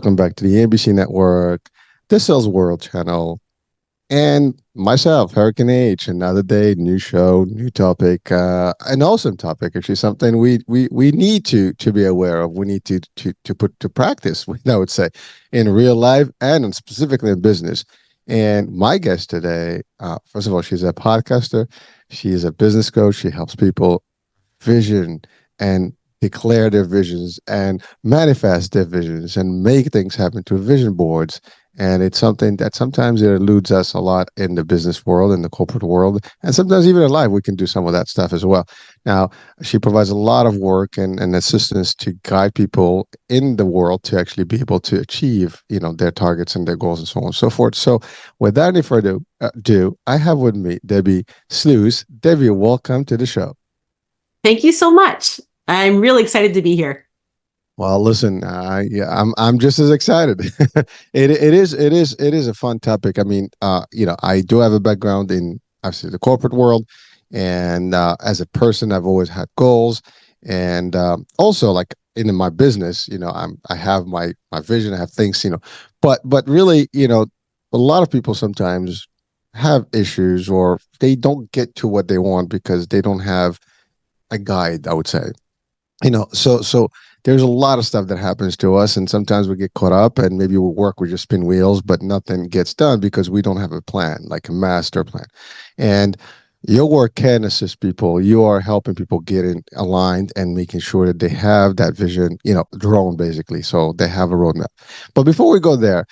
Welcome back to the NBC Network, the Sales World channel, and myself, Hurricane H. Another day, new show, new topic, an awesome topic. Actually, something we need to be aware of. We need to put to practice. I would say, in real life and specifically in business. And my guest today, first of all, she's a podcaster. She is a business coach. She helps people vision and declare their visions and manifest their visions and make things happen through vision boards. And it's something that sometimes it eludes us a lot in the business world, in the corporate world, and sometimes even in life, we can do some of that stuff as well. Now, she provides a lot of work and assistance to guide people in the world to actually be able to achieve, their targets and their goals and so on and so forth. So without any further ado, I have with me Debbi Sluys. Debbi, welcome to the show. Thank you so much. I'm really excited to be here. Well, listen, yeah, I'm just as excited. It is a fun topic. I mean, I do have a background in obviously the corporate world, and as a person, I've always had goals, and also like in my business, I have my vision, I have things, but really, a lot of people sometimes have issues or they don't get to what they want because they don't have a guide, I would say. So there's a lot of stuff that happens to us, and sometimes we get caught up and maybe we work, we just spin wheels, but nothing gets done because we don't have a plan, like a master plan. And your work can assist people. You are helping people get in aligned and making sure that they have that vision, drawn basically, so they have a roadmap. But before we go there,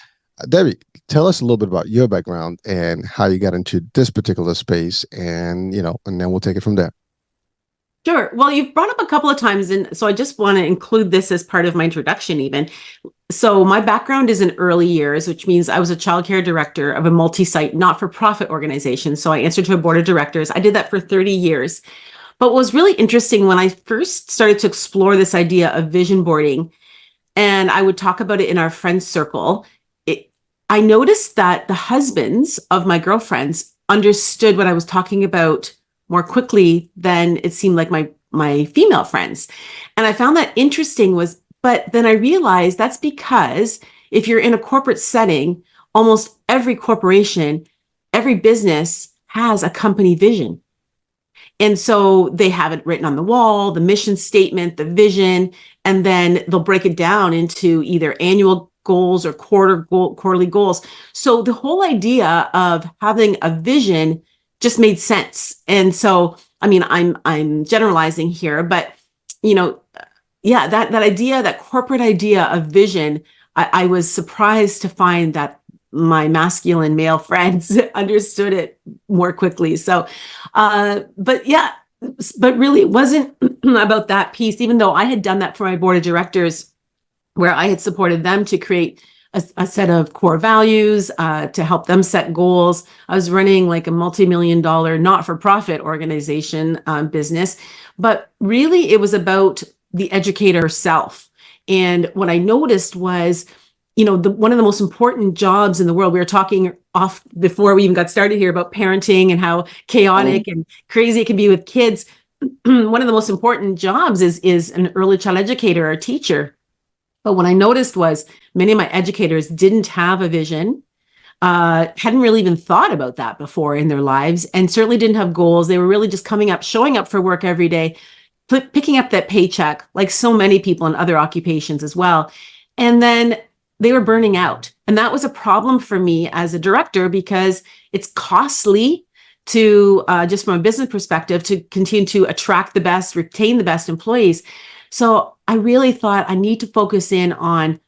Debbi, tell us a little bit about your background and how you got into this particular space, and and then we'll take it from there. Sure. Well, you've brought up a couple of times, and so I just want to include this as part of my introduction even. So my background is in early years, which means I was a childcare director of a multi-site, not-for-profit organization. So I answered to a board of directors. I did that for 30 years. But what was really interesting when I first started to explore this idea of vision boarding, and I would talk about it in our friends circle, I noticed that the husbands of my girlfriends understood what I was talking about more quickly than it seemed like my female friends. And I found that interesting but then I realized that's because if you're in a corporate setting, almost every corporation, every business has a company vision. And so they have it written on the wall, the mission statement, the vision, and then they'll break it down into either annual goals or quarterly goals. So the whole idea of having a vision just made sense. And so, I mean, I'm generalizing here, but yeah, that idea, that corporate idea of vision, I was surprised to find that my masculine male friends understood it more quickly. So, but really it wasn't about that piece, even though I had done that for my board of directors, where I had supported them to create a set of core values, to help them set goals. I was running like a multi-million-dollar not-for-profit organization business, but really it was about the educator herself. And what I noticed was, one of the most important jobs in the world, we were talking off before we even got started here about parenting and how chaotic and crazy it can be with kids. One of the most important jobs is an early child educator or teacher. But what I noticed was many of my educators didn't have a vision, hadn't really even thought about that before in their lives, and certainly didn't have goals. They were really just showing up for work every day, picking up that paycheck, like so many people in other occupations as well. And then they were burning out. And that was a problem for me as a director because it's costly to, just from a business perspective, to continue to attract the best, retain the best employees. So I really thought I need to focus in on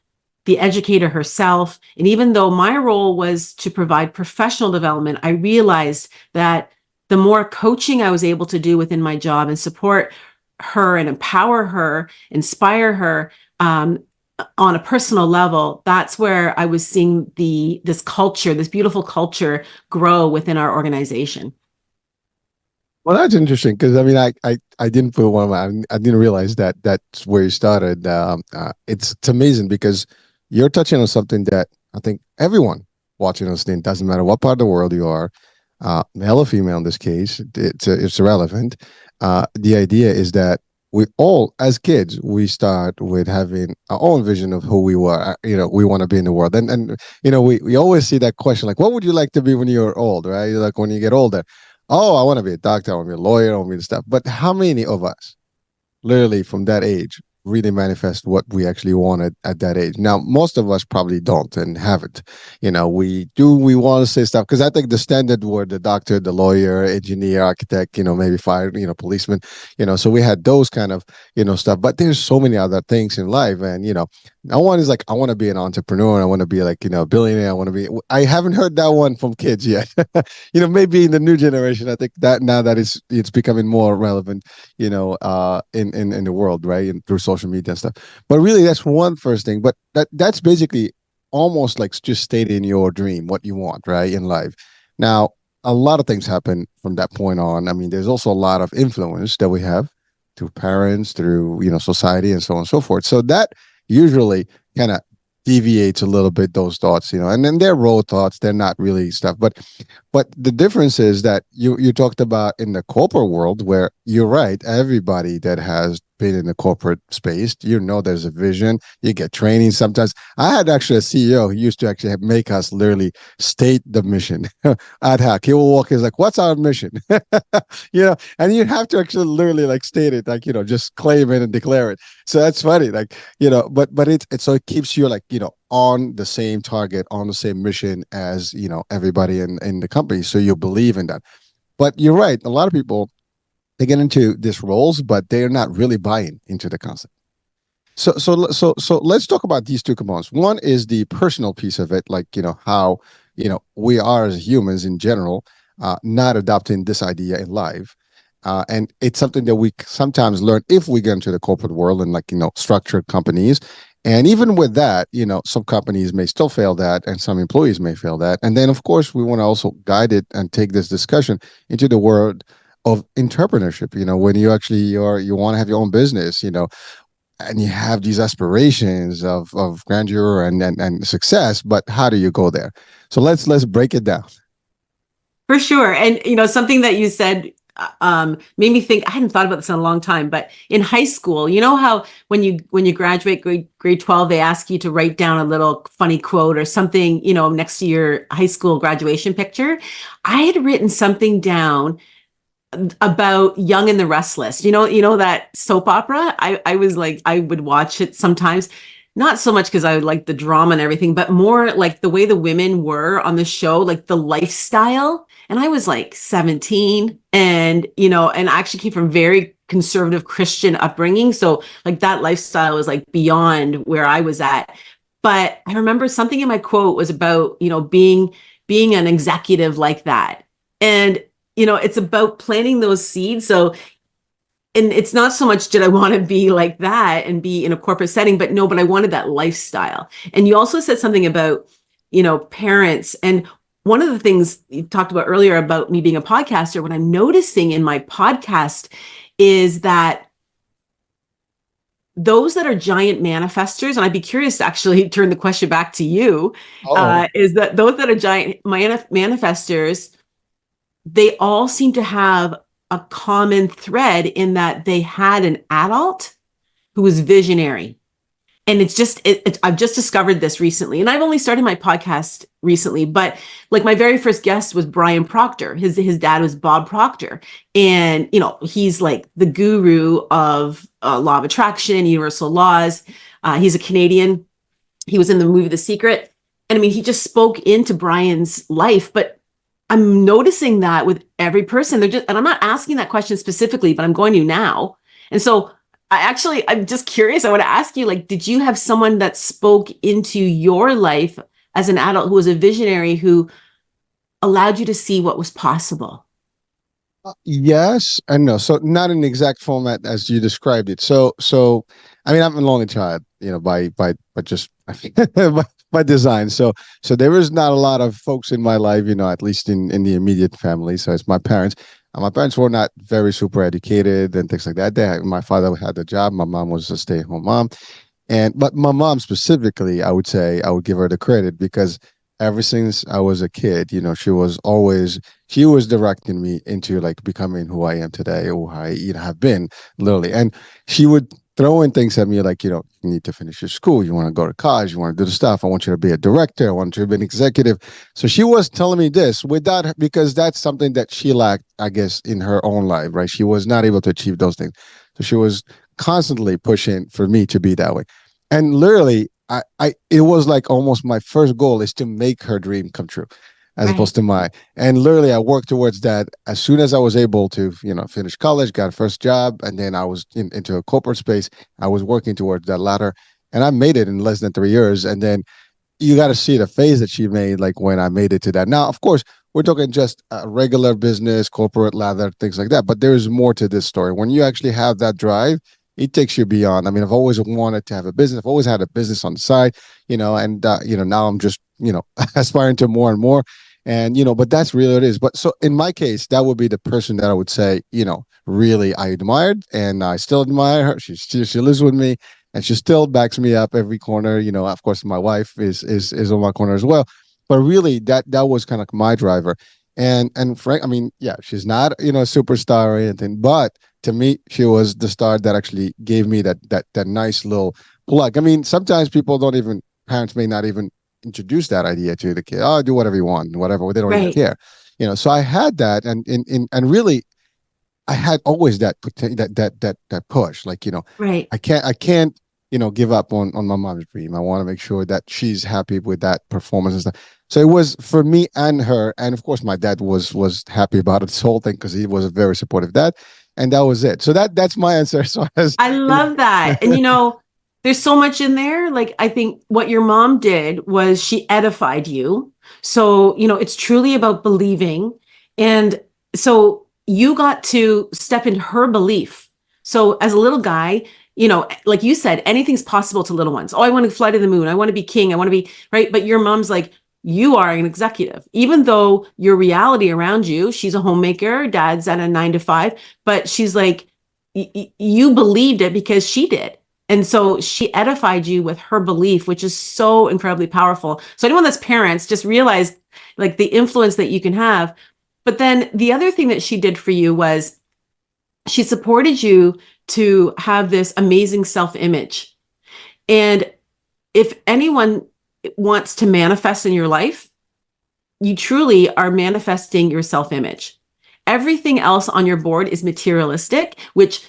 the educator herself. And even though my role was to provide professional development, I realized that the more coaching I was able to do within my job and support her and empower her, inspire her on a personal level, that's where I was seeing this culture, this beautiful culture grow within our organization. Well, that's interesting because I mean, I didn't put one of my, I didn't realize that that's where you started. It's amazing because you're touching on something that I think everyone watching us, doesn't matter what part of the world you are, male or female in this case, it's irrelevant. The idea is that we all, as kids, we start with having our own vision of who we were. We want to be in the world, and we always see that question like, what would you like to be when you're old, right? Like when you get older. Oh, I want to be a doctor. I want to be a lawyer. I want to be this stuff. But how many of us literally from that age really manifest what we actually wanted at that age? Now, most of us probably don't and haven't. We want to say stuff because I think the standard were the doctor, the lawyer, engineer, architect, maybe fire, policeman, so we had those kind of, stuff. But there's so many other things in life. And, no one is like, I want to be an entrepreneur. I want to be like, a billionaire. I haven't heard that one from kids yet. Maybe in the new generation, I think that now that it's becoming more relevant, in the world, right? And through social media and stuff. But really, that's one first thing. But that's basically almost like just stating your dream, what you want, right, in life. Now, a lot of things happen from that point on. I mean, there's also a lot of influence that we have through parents, through society, and so on and so forth. So that usually kind of deviates a little bit those thoughts, and then they're raw thoughts. They're not really stuff. But the difference is that you talked about in the corporate world, where you're right, everybody that has been in the corporate space, there's a vision. You get training. Sometimes I had actually a CEO who used to actually make us literally state the mission ad hoc. He will walk in, like, what's our mission? And you have to actually literally like state it, like, just claim it and declare it. So that's funny, like, but it's so it keeps you like, on the same target, on the same mission as, everybody in the company. So you believe in that. But you're right. A lot of people, they get into these roles, but they're not really buying into the concept. So let's talk about these two components. One is the personal piece of it, like, how, we are as humans in general, not adopting this idea in life. And it's something that we sometimes learn if we get into the corporate world and like, structured companies. And even with that, some companies may still fail that and some employees may fail that. And then, of course, we want to also guide it and take this discussion into the world of entrepreneurship, when you actually you want to have your own business, and you have these aspirations of grandeur and success, but how do you go there? So let's break it down. For sure. And, something that you said made me think. I hadn't thought about this in a long time, but in high school, you know how when you graduate grade 12, they ask you to write down a little funny quote or something, next to your high school graduation picture. I had written something down about Young and the Restless. That soap opera. I was like, I would watch it sometimes, not so much because I like the drama and everything, but more like the way the women were on the show, like the lifestyle. And I was like 17, and and I actually came from very conservative Christian upbringing, so like that lifestyle was like beyond where I was at. But I remember something in my quote was about being an executive like that. And it's about planting those seeds. So, and it's not so much did I want to be like that and be in a corporate setting, but I wanted that lifestyle. And you also said something about, parents. And one of the things you talked about earlier about me being a podcaster, what I'm noticing in my podcast is that those that are giant manifestors, and I'd be curious to actually turn the question back to you, is that those that are giant manifestors, they all seem to have a common thread in that they had an adult who was visionary. And it's just, I've just discovered this recently. And I've only started my podcast recently, but like my very first guest was Brian Proctor. His dad was Bob Proctor. And, he's like the guru of law of attraction, universal laws. He's a Canadian. He was in the movie The Secret. And I mean, he just spoke into Brian's life, but I'm noticing that with every person. And I'm not asking that question specifically, but I'm going to now. And so I'm just curious. I want to ask you, like, did you have someone that spoke into your life as an adult who was a visionary who allowed you to see what was possible? Yes and no. So not in the exact format as you described it. So I mean, I'm an only child, by just by design. So there is not a lot of folks in my life, at least in the immediate family. So it's my parents. My parents were not very super educated and things like that. My father had a job. My mom was a stay-at-home mom. But my mom specifically, I would say I would give her the credit because ever since I was a kid. She was directing me into like becoming who I am today, or who I have been, literally. And she would throw in things at me like, you need to finish your school, you want to go to college, you want to do the stuff. I want you to be a director, I want you to be an executive. So she was telling me this without, because that's something that she lacked, I guess, in her own life, right? She was not able to achieve those things. So she was constantly pushing for me to be that way. And literally, it was like almost my first goal is to make her dream come true, as Right. opposed to mine. And literally, I worked towards that as soon as I was able to, finish college, got a first job, and then I was into a corporate space. I was working towards that ladder, and I made it in less than 3 years. And then you got to see the phase that she made, like when I made it to that. Now, of course, we're talking just a regular business, corporate ladder, things like that. But there's more to this story. When you actually have that drive, it takes you beyond. I mean, I've always wanted to have a business. I've always had a business on the side, and now I'm just aspiring to more and more, and but that's really what it is. But so in my case, that would be the person that I would say, really I admired, and I still admire her. She lives with me, and she still backs me up every corner. Of course, my wife is on my corner as well. But really, that was kind of my driver. And Frank, I mean, yeah, she's not a superstar or anything, but to me, she was the star that actually gave me that nice little plug. I mean, sometimes people don't even parents may not even introduce that idea to the kid. Oh, do whatever you want, whatever. They don't even Right. care. So I had that, and really I had always that push. Like, Right. I can't give up on my mom's dream. I want to make sure that she's happy with that performance and stuff. So it was for me and her, and of course my dad was happy about this whole thing because he was a very supportive dad, and that was it. So that's my answer as far as I you know. love that. And there's so much in there. Like, I think what your mom did was she edified you. So, it's truly about believing. And so you got to step into her belief. So, as a little guy, like you said, anything's possible to little ones. Oh, I want to fly to the moon. I want to be king. I want to be right. But your mom's like, you are an executive, even though your reality around you, she's a homemaker, dad's at a 9 to 5, but she's like, you believed it because she did. And so she edified you with her belief, which is so incredibly powerful. So anyone that's parents, just realize like the influence that you can have. But then the other thing that she did for you was she supported you to have this amazing self-image. And if anyone wants to manifest in your life, you truly are manifesting your self-image. Everything else on your board is materialistic, which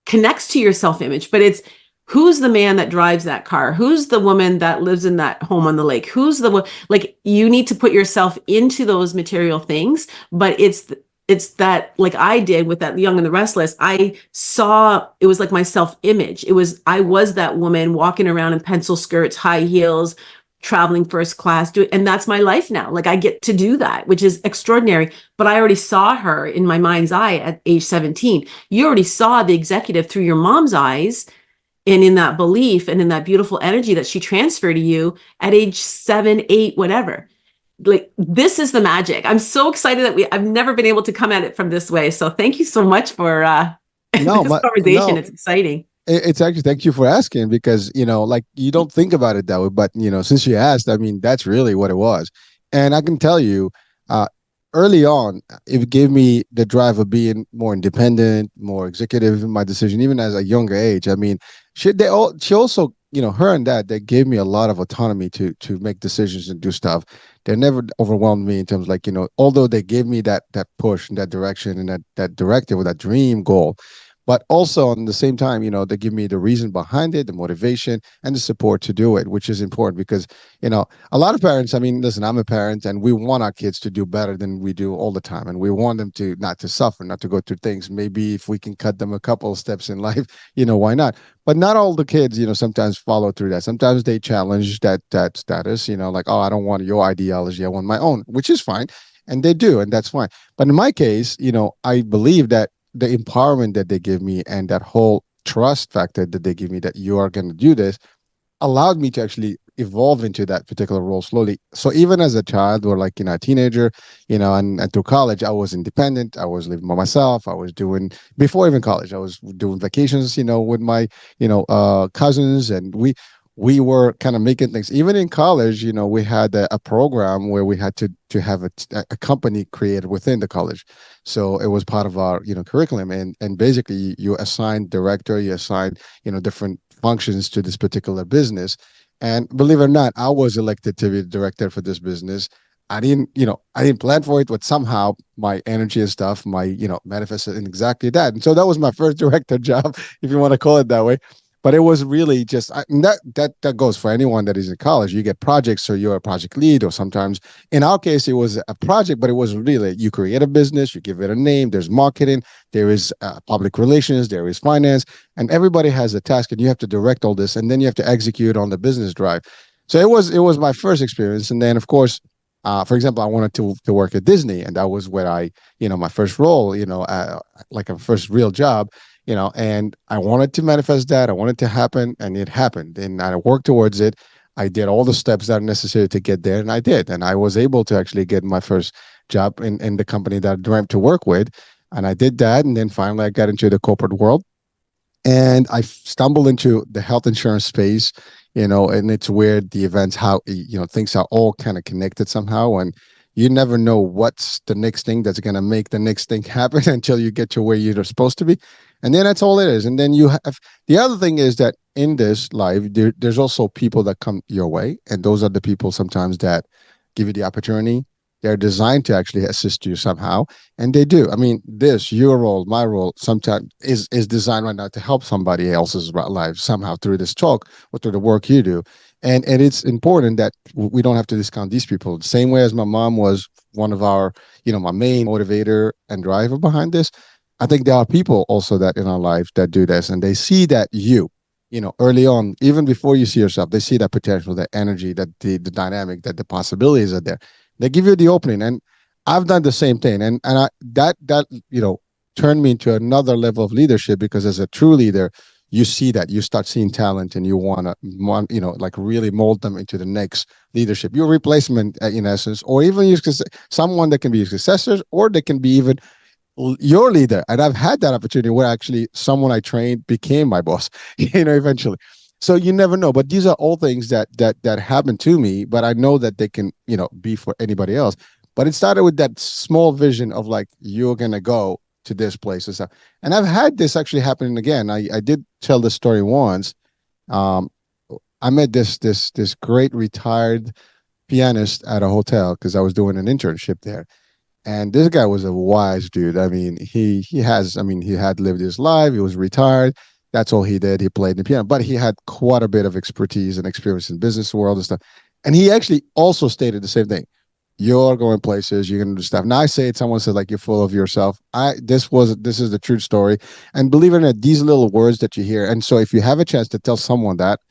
connects to your self-image, but it's who's the man that drives that car? Who's the woman that lives in that home on the lake? Who's the like you need to put yourself into those material things, but it's that like I did with that Young and the Restless. I saw it was like my self-image. I was that woman walking around in pencil skirts, high heels, traveling first class, and that's my life now. Like I get to do that, which is extraordinary. But I already saw her in my mind's eye at age 17. You already saw the executive through your mom's eyes and in that belief and in that beautiful energy that she transferred to you at age 7, 8, whatever. Like this is the magic. I'm so excited that I've never been able to come at it from this way. So thank you so much for No, this conversation. no, It's exciting. it's actually, thank you for asking, because like you don't think about it that way, but since you asked, I mean, that's really what it was. And I can tell you, uh early on, it gave me the drive of being more independent, more executive in my decision, even as a younger age. I mean, she also, her and dad, they gave me a lot of autonomy to make decisions and do stuff. They never overwhelmed me in terms, like, although they gave me that push in that direction and that directive or that dream goal, but also on the same time, they give me the reason behind it, the motivation and the support to do it, which is important because, a lot of parents, I mean, listen, I'm a parent and we want our kids to do better than we do all the time. And we want them to not to suffer, not to go through things. Maybe if we can cut them a couple of steps in life, why not? But not all the kids, sometimes follow through that. Sometimes they challenge that status, like, oh, I don't want your ideology, I want my own, which is fine. And they do, and that's fine. But in my case, I believe that the empowerment that they give me and that whole trust factor that they give me that you are going to do this allowed me to actually evolve into that particular role slowly. So even as a child or like, a teenager, and through college, I was independent. I was living by myself. I was doing, before even college, I was doing vacations, with my, cousins, and we were kind of making things. Even in college, we had a program where we had to have a company created within the college. So it was part of our curriculum, and basically you assign director, you assign different functions to this particular business. And believe it or not, I was elected to be the director for this business. I didn't plan for it, but somehow my energy and stuff, manifested in exactly that. And so that was my first director job, if you want to call it that way. But it was really just that goes for anyone that is in college. You get projects, so you're a project lead, or sometimes in our case it was a project, but it was really you create a business, you give it a name. There's marketing, there is public relations, there is finance, and everybody has a task, and you have to direct all this, and then you have to execute on the business drive. So it was my first experience, and then of course. For example, I wanted to work at Disney, and that was where my first role, like a first real job, and I wanted to manifest that. I wanted to happen, and it happened. And I worked towards it. I did all the steps that are necessary to get there, and I did. And I was able to actually get my first job in the company that I dreamt to work with. And I did that. And then finally, I got into the corporate world, and I stumbled into the health insurance space, and it's weird the events, how things are all kind of connected somehow, and you never know what's the next thing that's going to make the next thing happen until you get to where you're supposed to be, and then that's all it is. And then you have the other thing is that in this life, there's also people that come your way, and those are the people sometimes that give you the opportunity. They're designed to actually assist you somehow, and they do. I mean, your role, my role, sometimes is designed right now to help somebody else's life somehow through this talk or through the work you do. And it's important that we don't have to discount these people. The same way as my mom was one of our, my main motivator and driver behind this. I think there are people also that in our life that do this, and they see that early on, even before you see yourself, they see that potential, that energy, that the dynamic, that the possibilities are there. They give you the opening, and I've done the same thing, and that turned me into another level of leadership, because as a true leader, you see that you start seeing talent, and you want like really mold them into the next leadership. Your replacement, in essence, or even someone that can be your successors, or they can be even your leader. And I've had that opportunity where actually someone I trained became my boss, eventually. So you never know. But these are all things that happen to me, but I know that they can, be for anybody else. But it started with that small vision of like, you're gonna go to this place and stuff. And I've had this actually happening again. I did tell the story once. Um, I met this great retired pianist at a hotel because I was doing an internship there. And this guy was a wise dude. I mean, he had lived his life. He was retired. That's all he did. He played the piano, but he had quite a bit of expertise and experience in business world and stuff. And he actually also stated the same thing. You're going places, you're gonna do stuff. Now I say it, someone said like you're full of yourself. This is the true story. And believe it or not, these little words that you hear. And so if you have a chance to tell someone that,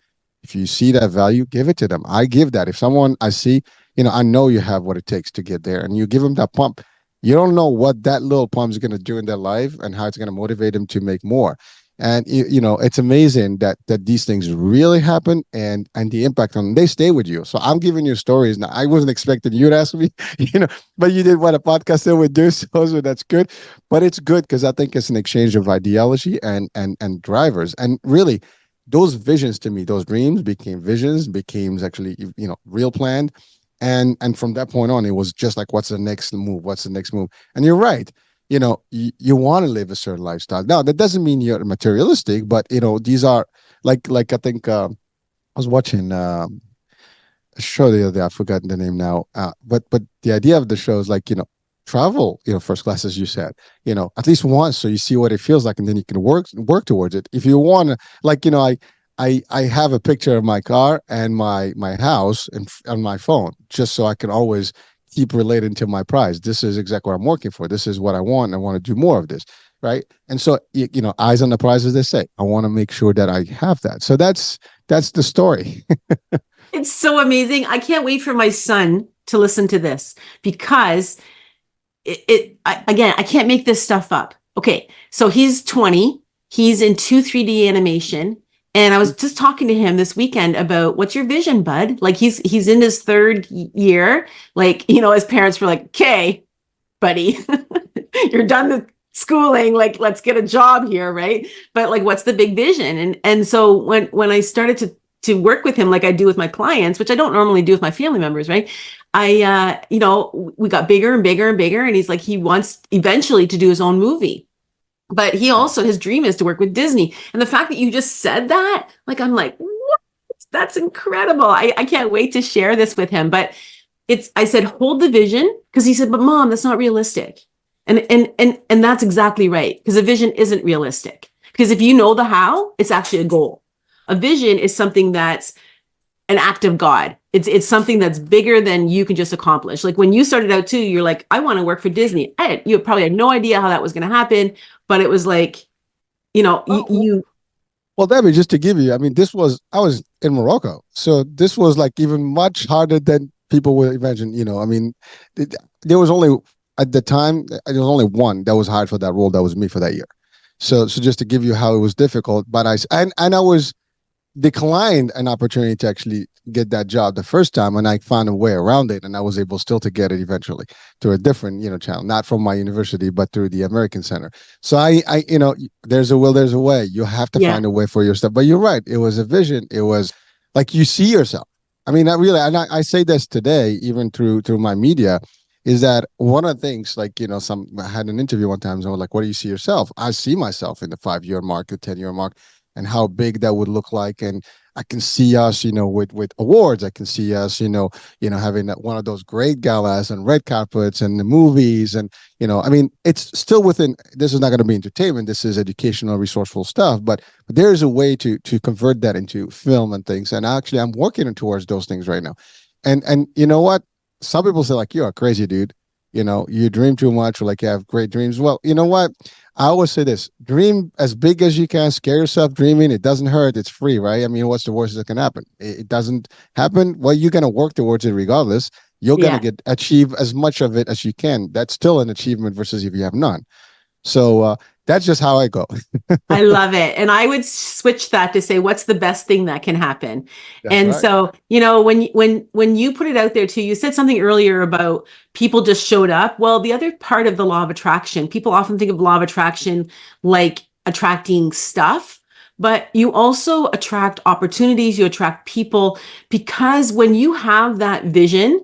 if you see that value, give it to them. I give that. If someone I see, I know you have what it takes to get there, and you give them that pump. You don't know what that little pump is going to do in their life and how it's going to motivate them to make more. And it's amazing that these things really happen, and the impact on them, they stay with you. So I'm giving you stories now. I wasn't expecting you to ask me, but you did what a podcaster would do, so that's good. But it's good because I think it's an exchange of ideology and drivers, and really those visions to me, those dreams became visions, became actually real planned. And from that point on, it was just like, what's the next move? What's the next move? And you're right. You want to live a certain lifestyle. Now, that doesn't mean you're materialistic, but these are like I think I was watching a show the other day. I've forgotten the name now. But the idea of the show is like, travel, first class, as you said, at least once, so you see what it feels like, and then you can work towards it. If you want to, like, I have a picture of my car and my house and on my phone, just so I can always keep relating to my prize. This is exactly what I'm working for. This is what I want. I want to do more of this, right? And so eyes on the prize, as they say. I want to make sure that I have that. So that's the story. It's so amazing. I can't wait for my son to listen to this, because again, I can't make this stuff up. Okay, so he's 20. He's in 3D animation. And I was just talking to him this weekend about, what's your vision, bud? Like he's in his third year. Like, his parents were like, okay, buddy, you're done the schooling. Like, let's get a job here, right? But like, what's the big vision? And so when I started to work with him like I do with my clients, which I don't normally do with my family members, right? We got bigger and bigger and bigger. And he's like, he wants eventually to do his own movie. But he also, his dream is to work with Disney. And the fact that you just said that, like, I'm like, what? That's incredible. I can't wait to share this with him. But I said, hold the vision, because he said, but mom, that's not realistic. And that's exactly right. Because a vision isn't realistic. Because if you know the how, it's actually a goal. A vision is something that's an act of God. It's something that's bigger than you can just accomplish. Like when you started out too, you're like, I want to work for Disney. You probably had no idea how that was going to happen, but it was like, you. Well, Debbie, just to give you, I mean, I was in Morocco. So this was like even much harder than people would imagine. I mean, there was only, at the time, there was only one that was hired for that role. That was me for that year. So just to give you how it was difficult, but I was declined an opportunity to actually get that job the first time, and I found a way around it, and I was able still to get it eventually through a different channel, not from my university but through the American Center. So I there's a will, there's a way. You have to Yeah. find a way for your stuff. But you're right, it was a vision. It was like you see yourself. I mean, I really, and I say this today even through my media, is that one of the things, like, I had an interview one time, and I was like, what do you see yourself? I see myself in the 5-year mark, the 10-year mark, and how big that would look like. And I can see us, with awards. I can see us, having one of those great galas and red carpets and the movies. And, I mean, it's still within, this is not going to be entertainment. This is educational, resourceful stuff, but there's a way to convert that into film and things. And actually I'm working towards those things right now. And you know what? Some people say like, you're a crazy dude. You dream too much, or like you have great dreams. Well, you know what? I always say this: dream as big as you can, scare yourself dreaming. It doesn't hurt. It's free, right? I mean, what's the worst that can happen? It doesn't happen. Well, you're going to work towards it regardless. You're going Yeah. to achieve as much of it as you can. That's still an achievement versus if you have none. So that's just how I go. I love it. And I would switch that to say, what's the best thing that can happen? That's And right. so, when you put it out there too, you said something earlier about people just showed up. Well, the other part of the law of attraction, people often think of law of attraction like attracting stuff, but you also attract opportunities, you attract people, because when you have that vision,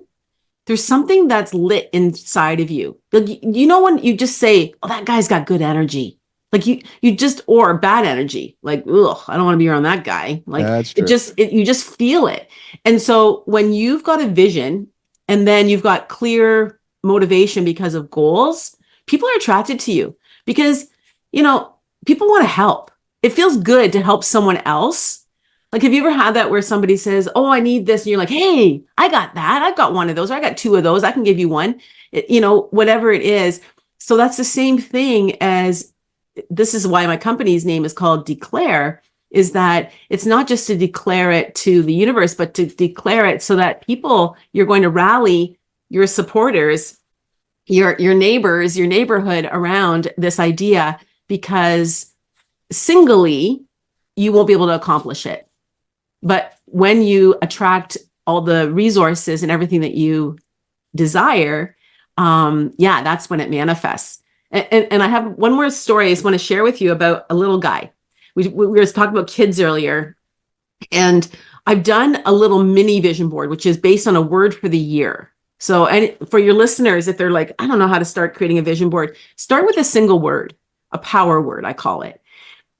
there's something that's lit inside of you. Like, when you just say, "Oh, that guy's got good energy," like you just, or bad energy, like, ugh, I don't want to be around that guy. Like That's true. you just feel it. And so when you've got a vision and then you've got clear motivation because of goals, people are attracted to you because, people want to help. It feels good to help someone else. Like, have you ever had that where somebody says, "Oh, I need this," and you're like, "Hey, I got that. I've got one of those. Or I got two of those. I can give you one." Whatever it is. So that's the same thing as, this is why my company's name is called Declare, is that it's not just to declare it to the universe, but to declare it so that you're going to rally your supporters, your neighbors, your neighborhood around this idea, because singly, you won't be able to accomplish it. But when you attract all the resources and everything that you desire, that's when it manifests. And I have one more story I just want to share with you about a little guy. We were talking about kids earlier, and I've done a little mini vision board, which is based on a word for the year. So, and for your listeners, if they're like, I don't know how to start creating a vision board, start with a single word, a power word, I call it.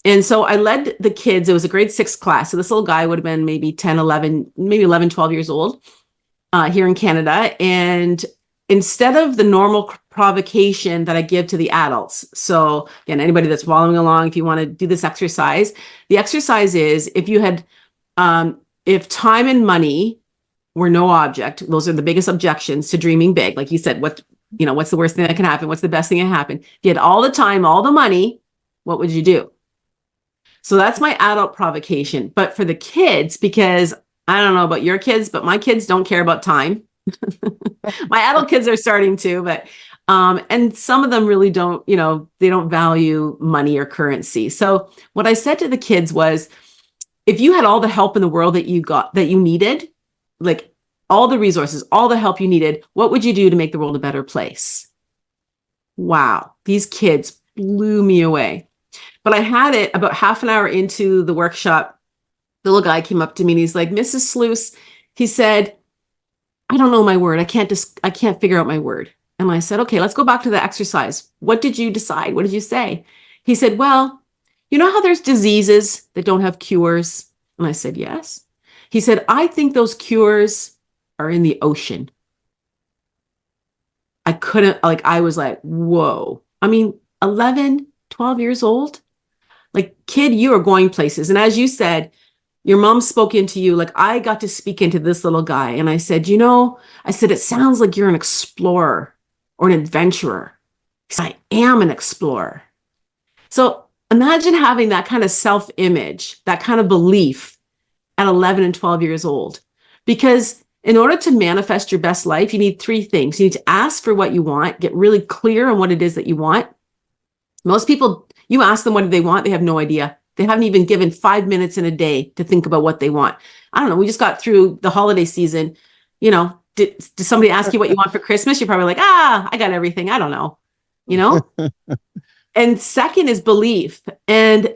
And so I led the kids. It was a grade 6 class. So this little guy would have been maybe 10, 11, maybe 11, 12 years old here in Canada. And instead of the normal provocation that I give to the adults. So again, anybody that's following along, if you want to do this exercise, the exercise is, if time and money were no object, those are the biggest objections to dreaming big. Like you said, what's the worst thing that can happen? What's the best thing that can happen? If you had all the time, all the money, what would you do? So that's my adult provocation. But for the kids, because I don't know about your kids, but my kids don't care about time. My adult kids are starting to, but and some of them really don't, they don't value money or currency. So what I said to the kids was, if you had all the help in the world that you needed, like all the resources, all the help you needed, what would you do to make the world a better place? Wow, these kids blew me away. But I had it about half an hour into the workshop. The little guy came up to me and he's like, Mrs. Sluice, he said, I don't know my word. I can't figure out my word. And I said, okay, let's go back to the exercise. What did you decide? What did you say? He said, well, you know how there's diseases that don't have cures? And I said, yes. He said, I think those cures are in the ocean. I couldn't, like, I was like, whoa. I mean, 11, 12 years old. Like, kid, you are going places. And as you said, your mom spoke into you. Like, I got to speak into this little guy. And I said, I said, it sounds like you're an explorer or an adventurer. Because I am an explorer. So imagine having that kind of self image, that kind of belief at 11 and 12 years old. Because in order to manifest your best life, you need three things. You need to ask for what you want, get really clear on what it is that you want. Most people, you ask them what do they want, they have no idea. They haven't even given 5 minutes in a day to think about what they want. I don't know. We just got through the holiday season. Did somebody ask you what you want for Christmas? You're probably like, I got everything. I don't know, you know? And second is belief. And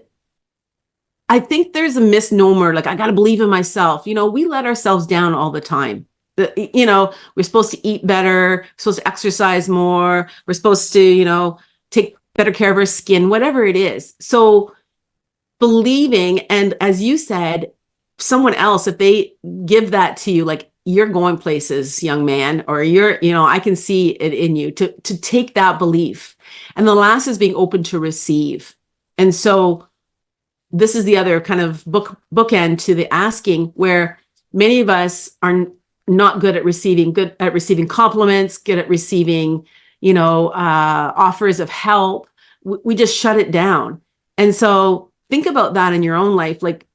I think there's a misnomer, like I got to believe in myself. We let ourselves down all the time. We're supposed to eat better, we're supposed to exercise more, we're supposed to, take better care of our skin, whatever it is. So believing, and as you said, someone else, if they give that to you, like you're going places, young man, or I can see it in you to take that belief. And the last is being open to receive. And so this is the other kind of bookend to the asking, where many of us are not good at receiving compliments, good at receiving, offers of help. We just shut it down. And so think about that in your own life. Like,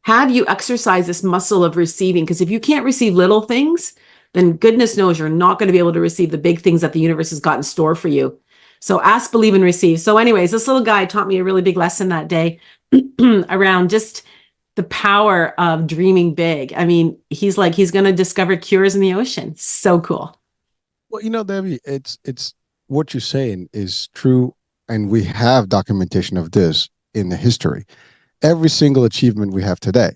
how do you exercise this muscle of receiving? Because if you can't receive little things, then goodness knows you're not going to be able to receive the big things that the universe has got in store for you. So ask, believe, and receive. So anyways, this little guy taught me a really big lesson that day around just the power of dreaming big. I mean, he's going to discover cures in the ocean. So cool. Well, Debbie, it's what you're saying is true, and we have documentation of this in the history. Every single achievement we have today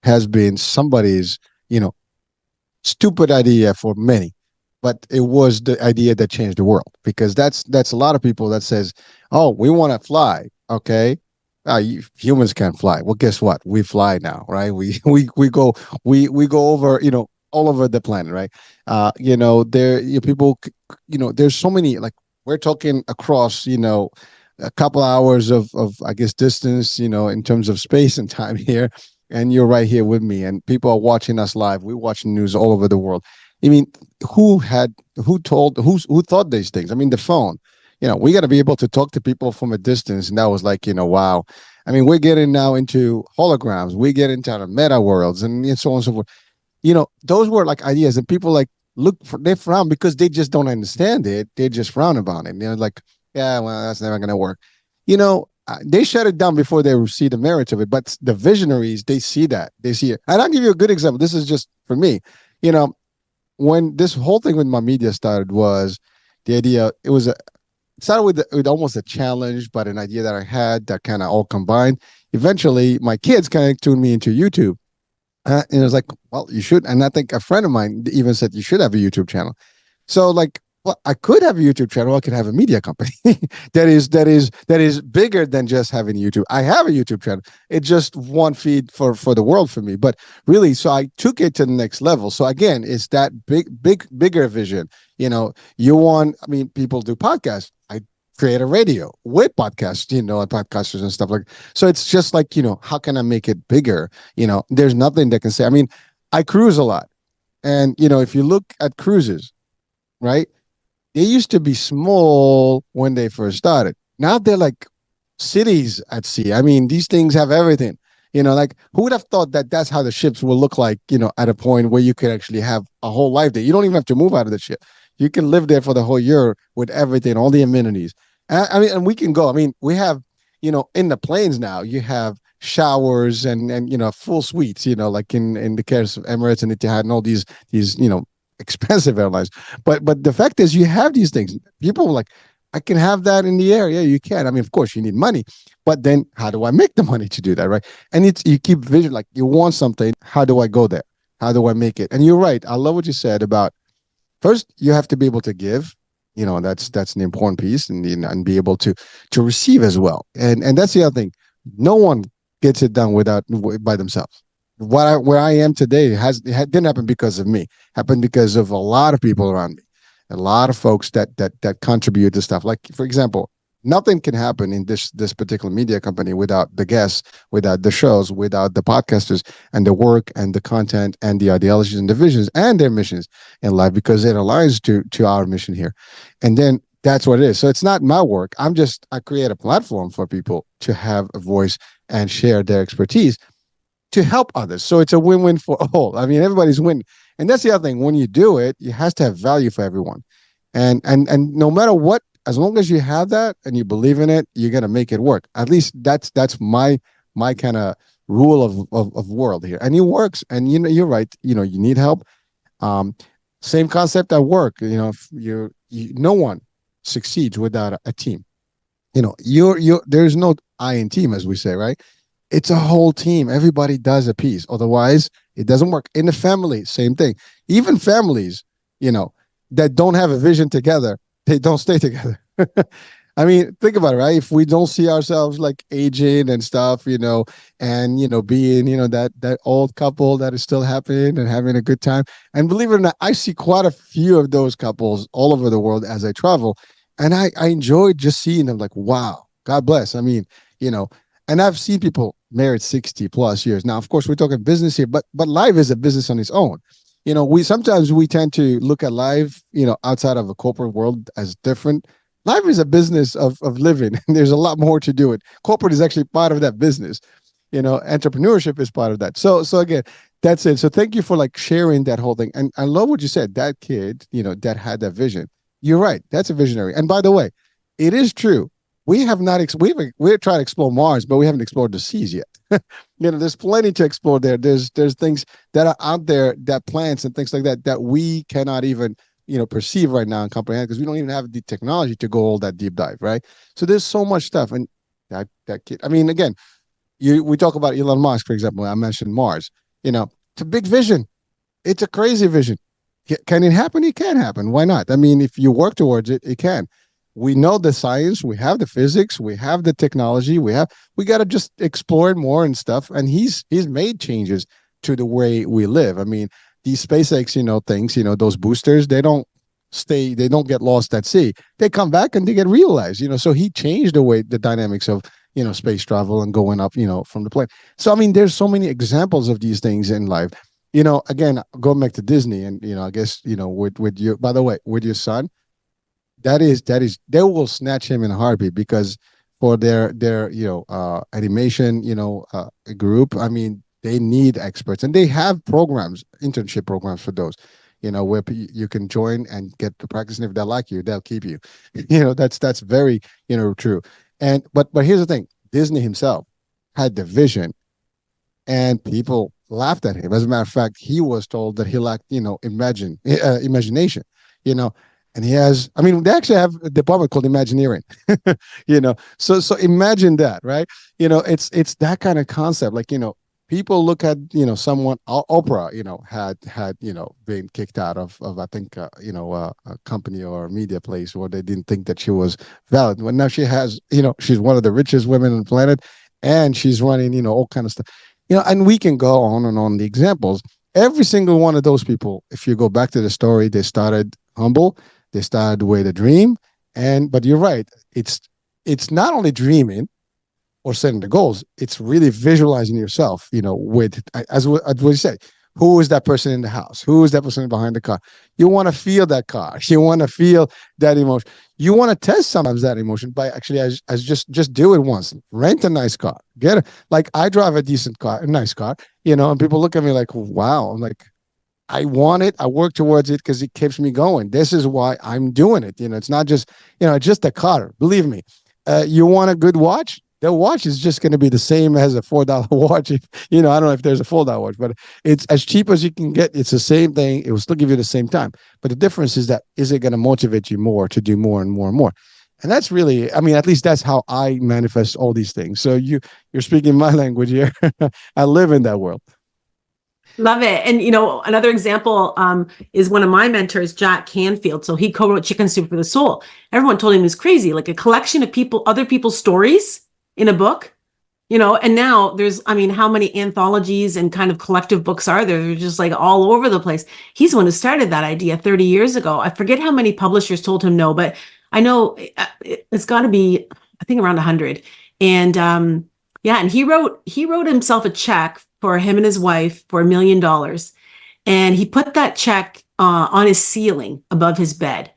has been somebody's, stupid idea for many, but it was the idea that changed the world, because that's a lot of people that says, oh, we want to fly. Okay. Humans can't fly. Well, guess what? We fly now, right? We go over, all over the planet, right? People, there's so many, like we're talking across, a couple hours of I guess distance, in terms of space and time here, and you're right here with me, and people are watching us live. We're watching news all over the world. I mean, who thought these things? I mean, the phone. We got to be able to talk to people from a distance, and that was like, wow. I mean, we're getting now into holograms. We get into the meta worlds and so on and so forth. Those were like ideas, and people like they frown because they just don't understand it. They just frown about it. Like, yeah, well, that's never going to work. They shut it down before they see the merits of it. But the visionaries, they see that. They see it. And I'll give you a good example. This is just for me. When this whole thing with my media started, was the idea, it started with almost a challenge, but an idea that I had that kind of all combined. Eventually, my kids kind of tuned me into YouTube. And it was like, well, you should. And I think a friend of mine even said, you should have a YouTube channel. So like, well, I could have a YouTube channel. I could have a media company that is bigger than just having YouTube. I have a YouTube channel. It's just one feed for the world for me. But really, so I took it to the next level. So again, it's that bigger vision. People do podcasts. I create a radio with podcasts, and podcasters and stuff like. So it's just like, how can I make it bigger? There's nothing that can say. I mean, I cruise a lot, and if you look at cruises, right? They used to be small when they first started. Now they're like cities at sea. I mean, these things have everything. Like who would have thought that that's how the ships will look like, at a point where you could actually have a whole life there. You don't even have to move out of the ship. You can live there for the whole year with everything, all the amenities. And we can go. I mean, we have, in the planes now, you have showers and full suites, like in the case of Emirates and Etihad and all these expensive airlines. But the fact is, you have these things. People are like, I can have that in the air. Yeah, you can. I mean, of course, you need money, but then how do I make the money to do that, right? And it's you keep vision like you want something. How do I go there? How do I make it? And you're right. I love what you said about first you have to be able to give. That's an important piece, and be able to receive as well. And that's the other thing. No one gets it done without by themselves. Where I am today didn't happen because of me. Happened because of a lot of people around me, a lot of folks that contribute to stuff. Like for example, nothing can happen in this particular media company without the guests, without the shows, without the podcasters, and the work and the content and the ideologies and the visions and their missions in life, because it aligns to our mission here. And then that's what it is. So it's not my work. I create a platform for people to have a voice and share their expertise to help others. So it's a win-win for all. I mean, everybody's win. And that's the other thing. When you do it, it has to have value for everyone. And no matter what, as long as you have that and you believe in it, you're gonna make it work. At least that's my kind of rule of world here. And it works. And you're right. You need help. Um, Same concept at work. If no one succeeds without a team. You're there's no I in team, as we say, right? It's a whole team. Everybody does a piece. Otherwise, it doesn't work. In the family, same thing. Even families, you know, that don't have a vision together, they don't stay together. I mean, think about it, right? If we don't see ourselves like aging and stuff, and being, that old couple that is still happening and having a good time. And believe it or not, I see quite a few of those couples all over the world as I travel. And I enjoy just seeing them like, wow, God bless. I mean, you know, and I've seen people married 60 plus years. Now, of course, we're talking business here, but life is a business on its own. We tend to look at life, outside of a corporate world as different. Life is a business of living, and there's a lot more to do it. Corporate is actually part of that business. Entrepreneurship is part of that. So again, that's it. So thank you for like sharing that whole thing. And I love what you said. That kid, that had that vision. You're right. That's a visionary. And by the way, it is true. We have not we've tried to explore Mars, but we haven't explored the seas yet. There's plenty to explore there. There's things that are out there, that plants and things like that we cannot even perceive right now and comprehend, because we don't even have the technology to go all that deep dive, right? So there's so much stuff. And that kid, I mean, again, we talk about Elon Musk, for example. I mentioned Mars. It's a big vision. It's a crazy vision. Can it happen? It can happen. Why not? I mean, if you work towards it, it can. We know the science, we have the physics, we have the technology, we got to just explore it more and stuff. And he's made changes to the way we live. I mean, these SpaceX, things, those boosters, they don't get lost at sea. They come back and they get realized, so he changed the dynamics of, space travel and going up, from the plane. So, I mean, there's so many examples of these things in life. Again, going back to Disney and, I guess, with you, by the way, with your son, that is they will snatch him in a heartbeat, because for their animation group, I mean, they need experts, and they have internship programs for those, where you can join and get to practice, and if they like you, they'll keep you. That's very true. And but here's the thing: Disney himself had the vision, and people laughed at him. As a matter of fact, he was told that he lacked imagination. you know and he has, I mean, they actually have a department called Imagineering. So imagine that, right? It's that kind of concept. Like, people look at, someone, Oprah, had been kicked out of I think a company or a media place where they didn't think that she was valid. Well, now she has, she's one of the richest women on the planet, and she's running, all kind of stuff. And we can go on and on the examples. Every single one of those people, if you go back to the story, they started humble, they started with a dream. But you're right, it's not only dreaming or setting the goals, it's really visualizing yourself, with, as what you said, who is that person in the house? Who is that person behind the car? You want to feel that car. You want to feel that emotion. You want to test sometimes that emotion by actually as just do it once. Rent a nice car. Get it. Like, I drive a decent car, a nice car, and people look at me like, wow. I'm like, I want it. I work towards it because it keeps me going. This is why I'm doing it. It's not just, it's just a car. Believe me. You want a good watch? The watch is just going to be the same as a $4 watch. I don't know if there's a $4 watch, but it's as cheap as you can get. It's the same thing. It will still give you the same time. But the difference is that, is it going to motivate you more to do more and more and more? And that's really, I mean, at least that's how I manifest all these things. So you're speaking my language here. I live in that world. Love it. And another example is one of my mentors, Jack Canfield. So he co-wrote Chicken Soup for the Soul. Everyone told him he was crazy, like a collection of other people's stories in a book. And now there's, I mean, how many anthologies and kind of collective books are there? They're just like all over the place. He's the one who started that idea 30 years ago. I forget how many publishers told him no, but I know it's got to be, I think around 100. And yeah, and he wrote himself a check for him and his wife for $1 million. And he put that check on his ceiling above his bed.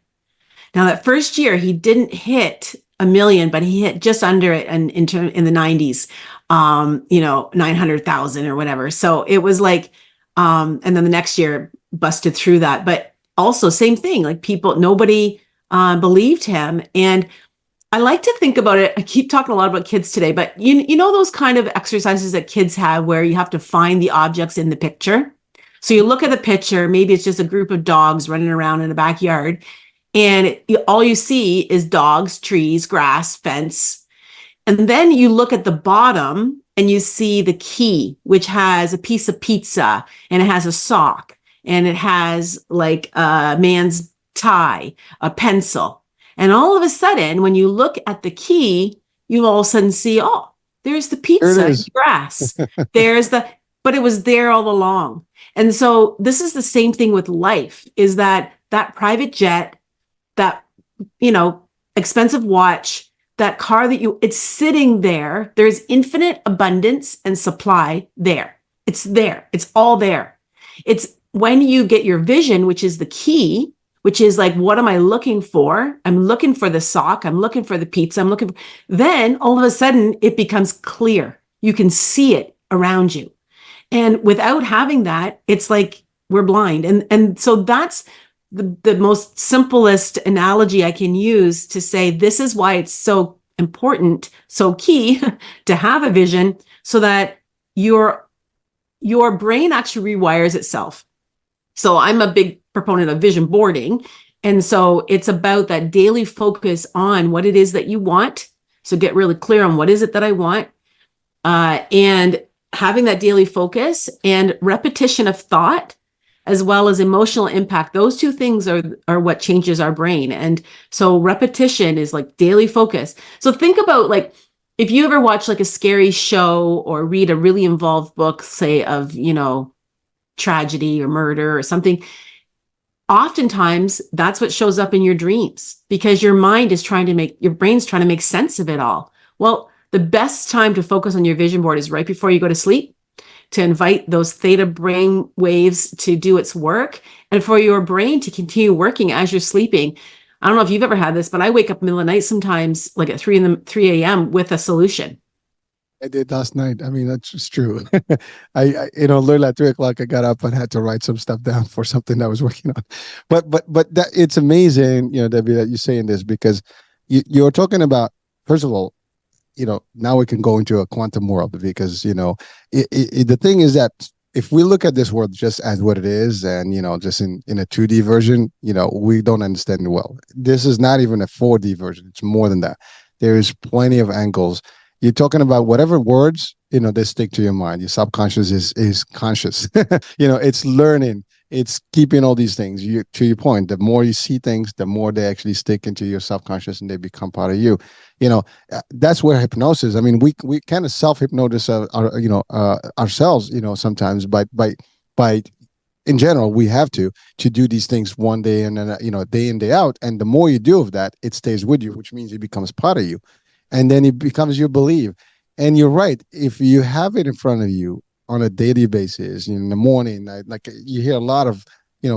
Now, that first year, he didn't hit a million, but he hit just under it in the 90s, 900,000 or whatever. So it was like, and then the next year busted through that. But also, same thing, like nobody believed him. And I like to think about it. I keep talking a lot about kids today, but you know those kind of exercises that kids have where you have to find the objects in the picture. So you look at the picture, maybe it's just a group of dogs running around in a backyard, and all you see is dogs, trees, grass, fence. And then you look at the bottom and you see the key, which has a piece of pizza, and it has a sock, and it has like a man's tie, a pencil. And all of a sudden, when you look at the key, you all of a sudden see, oh, there's the There it pizza and is. grass. But it was there all along. And so this is the same thing with life, is that private jet, that, expensive watch, that car it's sitting there. There's infinite abundance and supply there. It's there. It's all there. It's when you get your vision, which is the key, which is like, what am I looking for? I'm looking for the sock. I'm looking for the pizza. Then all of a sudden it becomes clear. You can see it around you. And without having that, it's like we're blind. And so that's the most simplest analogy I can use to say this is why it's so important, so key to have a vision, so that your brain actually rewires itself. So I'm a big proponent of vision boarding. And so it's about that daily focus on what it is that you want. So get really clear on what is it that I want. And having that daily focus and repetition of thought, as well as emotional impact. Those two things are what changes our brain. And so repetition is like daily focus. So think about, like, if you ever watch like a scary show or read a really involved book, say of, tragedy or murder or something, oftentimes that's what shows up in your dreams, because your brain's trying to make sense of it all. Well, the best time to focus on your vision board is right before you go to sleep, to invite those theta brain waves to do its work, and for your brain to continue working as you're sleeping. I don't know if you've ever had this, but I wake up in the middle of the night sometimes, like at 3 a.m. with a solution. I did last night. I mean, that's just true. Literally at 3 o'clock, I got up and had to write some stuff down for something I was working on. But that it's amazing, Debbie, that you're saying this, because you're talking about, first of all, now we can go into a quantum world, because, the thing is that if we look at this world just as what it is, and, just in a 2D version, we don't understand it well. This is not even a 4D version. It's more than that. There is plenty of angles. You're talking about whatever words, they stick to your mind. Your subconscious is conscious. It's learning. It's keeping all these things. To your point, the more you see things, the more they actually stick into your subconscious and they become part of you. That's where hypnosis. I mean, we kind of self-hypnosis ourselves. Sometimes by in general, we have to do these things one day and then day in, day out. And the more you do of that, it stays with you, which means it becomes part of you, and then it becomes your belief. And you're right. If you have it in front of you on a daily basis, in the morning, like you hear a lot of,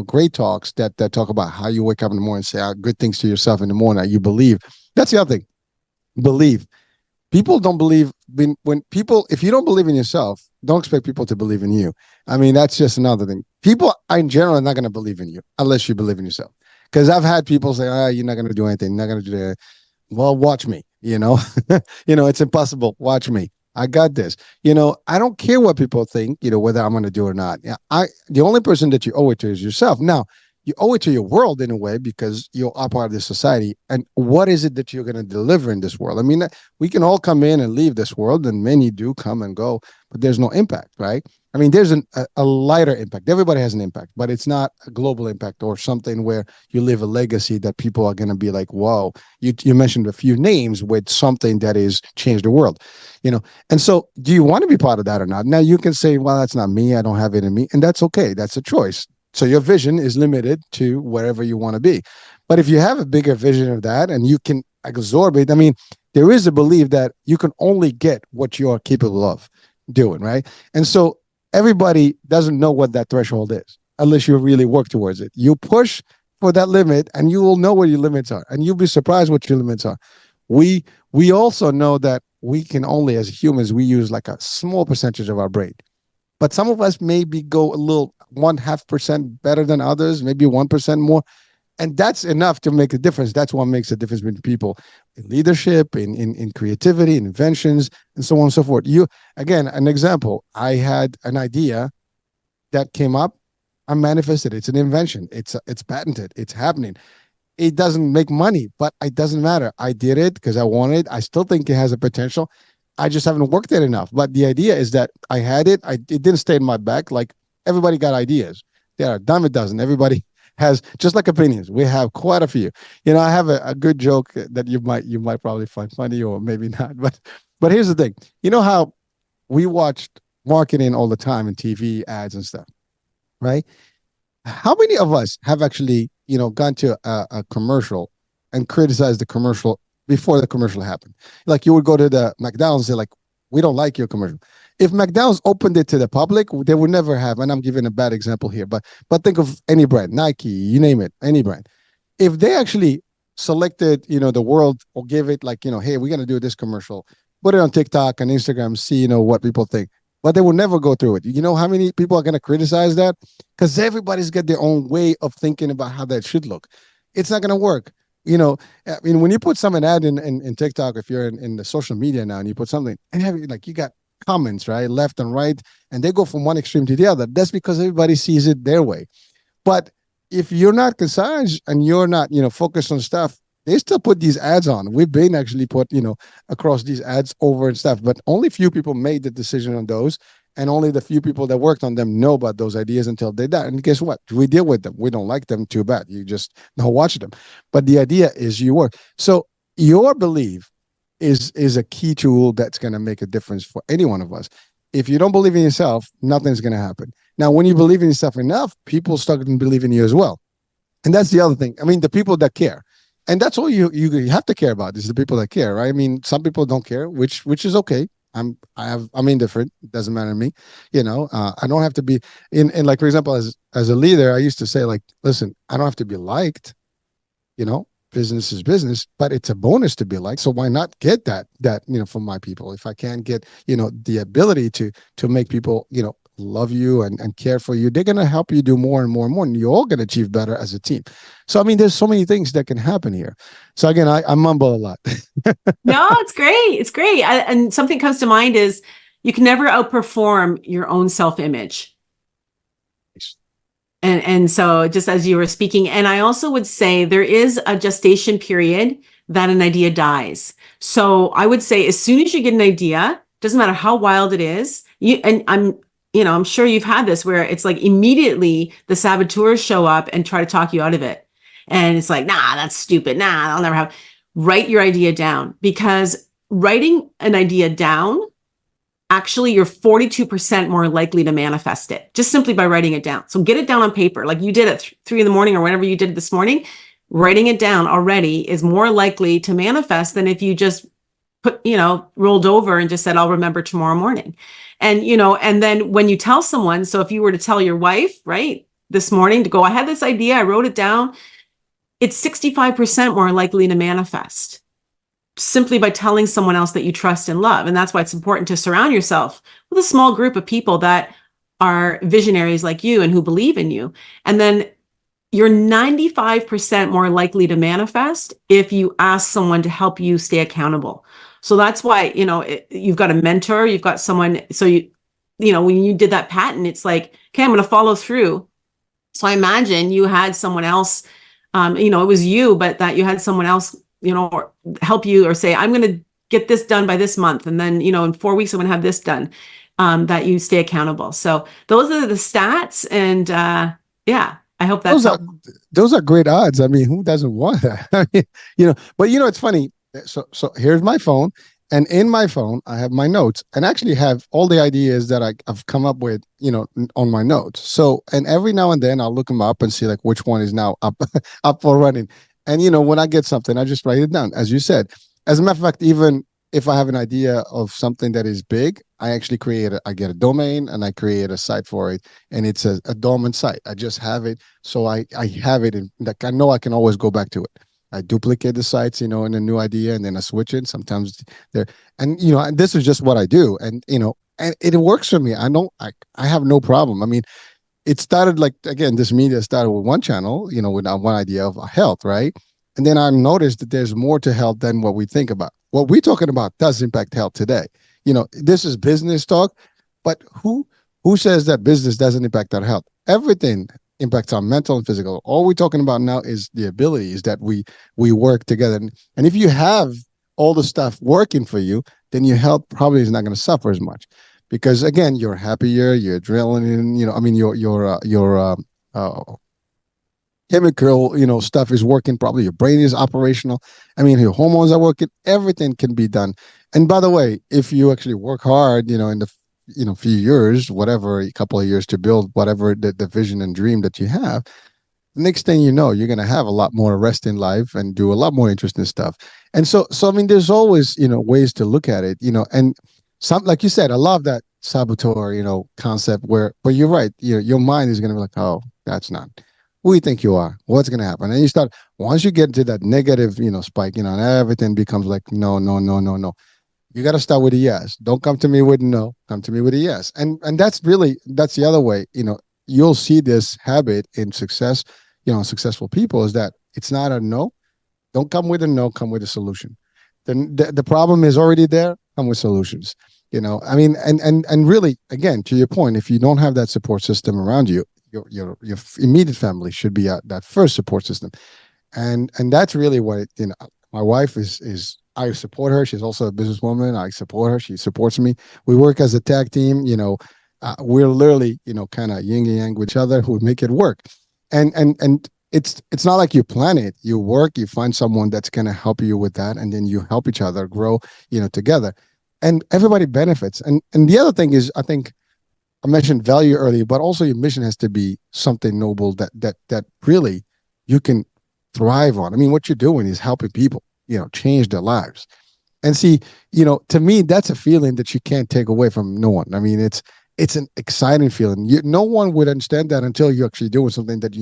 great talks that talk about how you wake up in the morning, say good things to yourself in the morning. You believe. That's the other thing. Believe. People don't believe if you don't believe in yourself, don't expect people to believe in you. I mean, that's just another thing. People in general are not going to believe in you unless you believe in yourself. Because I've had people say, you're not going to do anything. You're not going to do that. Well, watch me, it's impossible. Watch me. I got this. I don't care what people think, whether I'm going to do it or not. The only person that you owe it to is yourself. Now, you owe it to your world in a way because you are part of this society. And what is it that you're going to deliver in this world? I mean, we can all come in and leave this world, and many do come and go, but there's no impact, right? I mean, there's a lighter impact. Everybody has an impact, but it's not a global impact or something where you leave a legacy that people are going to be like, whoa, you mentioned a few names with something that is changed the world, you know? And so do you want to be part of that or not? Now you can say, well, that's not me. I don't have it in me. And that's okay. That's a choice. So your vision is limited to wherever you want to be. But if you have a bigger vision of that and you can absorb it, I mean, there is a belief that you can only get what you are capable of doing, right? And so everybody doesn't know what that threshold is unless you really work towards it. You push for that limit and you will know what your limits are and you'll be surprised what your limits are. We also know that we can only, as humans, we use like a small percentage of our brain, but some of us maybe go a little 1/2% better than others, maybe 1% more. And that's enough to make a difference. That's what makes a difference between people in leadership, in creativity, in inventions, and so on and so forth. You, again, an example, I had an idea that came up. I manifested it. It's an invention. It's patented. It's happening. It doesn't make money, but it doesn't matter. I did it because I wanted. I still think it has a potential. I just haven't worked it enough. But the idea is that I had it. It didn't stay in my back. Like everybody got ideas. There are a dime a dozen. Everybody has, just like opinions. We have quite a few. You know, I have a good joke that you might probably find funny or maybe not. But here's the thing. You know how we watched marketing all the time and TV ads and stuff, right? How many of us have actually, gone to a commercial and criticized the commercial before the commercial happened? Like you would go to the McDonald's and say like, we don't like your commercial. If McDonald's opened it to the public, they would never have, and I'm giving a bad example here, but think of any brand, Nike, you name it, any brand. If they actually selected, the world or give it like, hey, we're gonna do this commercial, put it on TikTok and Instagram, see, what people think. But they will never go through it. You know how many people are gonna criticize that? Because everybody's got their own way of thinking about how that should look. It's not gonna work. I mean, when you put some an ad in TikTok, if you're in the social media now and you put something, and like you got comments, right, left and right, and they go from one extreme to the other. That's because everybody sees it their way. But if you're not concise and you're not, focused on stuff, they still put these ads on. We've been actually put, across these ads over and stuff, but only few people made the decision on those. And only the few people that worked on them know about those ideas until they die. And guess what? We deal with them. We don't like them. Too bad. You just don't watch them. But the idea is you work. So your belief is a key tool that's going to make a difference for any one of us. If you don't believe in yourself, nothing's going to happen. Now, when you believe in yourself enough, people start to believe in you as well. And that's the other thing. I mean, the people that care. And that's all you have to care about is the people that care, right? I mean, some people don't care, which is okay. I'm indifferent. It doesn't matter to me. I don't have to be in like, for example, as a leader, I used to say like, listen, I don't have to be liked, business is business, but it's a bonus to be liked. So why not get that, from my people? If I can't get, the ability to make people, love you and care for you, they're going to help you do more and more and more. And you're all going to achieve better as a team. So, I mean, there's so many things that can happen here. So again, I mumble a lot. No, it's great. It's great. And something comes to mind is you can never outperform your own self-image. And so just as you were speaking, and I also would say there is a gestation period that an idea dies. So I would say as soon as you get an idea, doesn't matter how wild it is, I'm sure you've had this where it's like immediately the saboteurs show up and try to talk you out of it. And it's like, nah, that's stupid. Nah, I'll never have. Write your idea down, because writing an idea down, actually you're 42% more likely to manifest it just simply by writing it down. So get it down on paper, like you did at 3 a.m. or whenever you did it this morning. Writing it down already is more likely to manifest than if you just rolled over and just said, I'll remember tomorrow morning. And, and then when you tell someone, so if you were to tell your wife, right, this morning to go, I had this idea, I wrote it down, it's 65% more likely to manifest simply by telling someone else that you trust and love. And that's why it's important to surround yourself with a small group of people that are visionaries like you and who believe in you. And then you're 95% more likely to manifest if you ask someone to help you stay accountable. So that's why, you've got a mentor, you've got someone. So when you did that patent, it's like, okay, I'm going to follow through. So I imagine you had someone else, it was you, but that you had someone else, help you or say, I'm going to get this done by this month. And then, in 4 weeks, I'm going to have this done, that you stay accountable. So those are the stats. And yeah, I hope that's Those are helpful. those are great odds. I mean, who doesn't want that? I mean, but it's funny. So here's my phone, and in my phone I have my notes, and actually have all the ideas that I've come up with, on my notes. So, and every now and then I'll look them up and see like which one is now up up for running. And when I get something, I just write it down, as you said. As a matter of fact, even if I have an idea of something that is big, I actually I get a domain and I create a site for it, and it's a dormant site. I just have it, so I have it, and like I know I can always go back to it. I duplicate the sites, in a new idea, and then I switch it. Sometimes there, and this is just what I do, and it works for me. I have no problem. I mean, it started, like, again, this media started with one channel, with one idea of health, right? And then I noticed that there's more to health than what we think about. What we're talking about does impact health today. This is business talk, but who says that business doesn't impact our health? Everything impacts our mental and physical. All we're talking about now is the abilities that we work together. And if you have all the stuff working for you, then your health probably is not going to suffer as much, because again, you're happier, your adrenaline, I mean, your chemical, stuff is working. Probably your brain is operational. I mean, your hormones are working. Everything can be done. And by the way, if you actually work hard, in the few years, whatever, a couple of years to build whatever the vision and dream that you have, the next thing you know, you're going to have a lot more rest in life and do a lot more interesting stuff. And so I mean, there's always, ways to look at it, and some, like you said, I love that saboteur, concept where you're right. Your mind is going to be like, oh, that's not who you think you are. What's going to happen? And you start, once you get into that negative, spike, and everything becomes like, no, no, no, no, no. You got to start with a yes. Don't come to me with no. Come to me with a yes. And that's the other way. You'll see this habit in success. Successful people, is that it's not a no. Don't come with a no. Come with a solution. Then the problem is already there. Come with solutions. I mean, and really, again, to your point, if you don't have that support system around you, your immediate family should be that first support system. And that's really what my wife is. I support her. She's also a businesswoman. I support her. She supports me. We work as a tag team. We're literally, kind of yin and yang with each other, who make it work. And it's not like you plan it. You work. You find someone that's going to help you with that, and then you help each other grow, together, and everybody benefits. And the other thing is, I think I mentioned value earlier, but also your mission has to be something noble that really you can thrive on. I mean, what you're doing is helping people, change their lives. And see, to me, that's a feeling that you can't take away from no one. I mean, it's an exciting feeling. No one would understand that until you're actually doing something that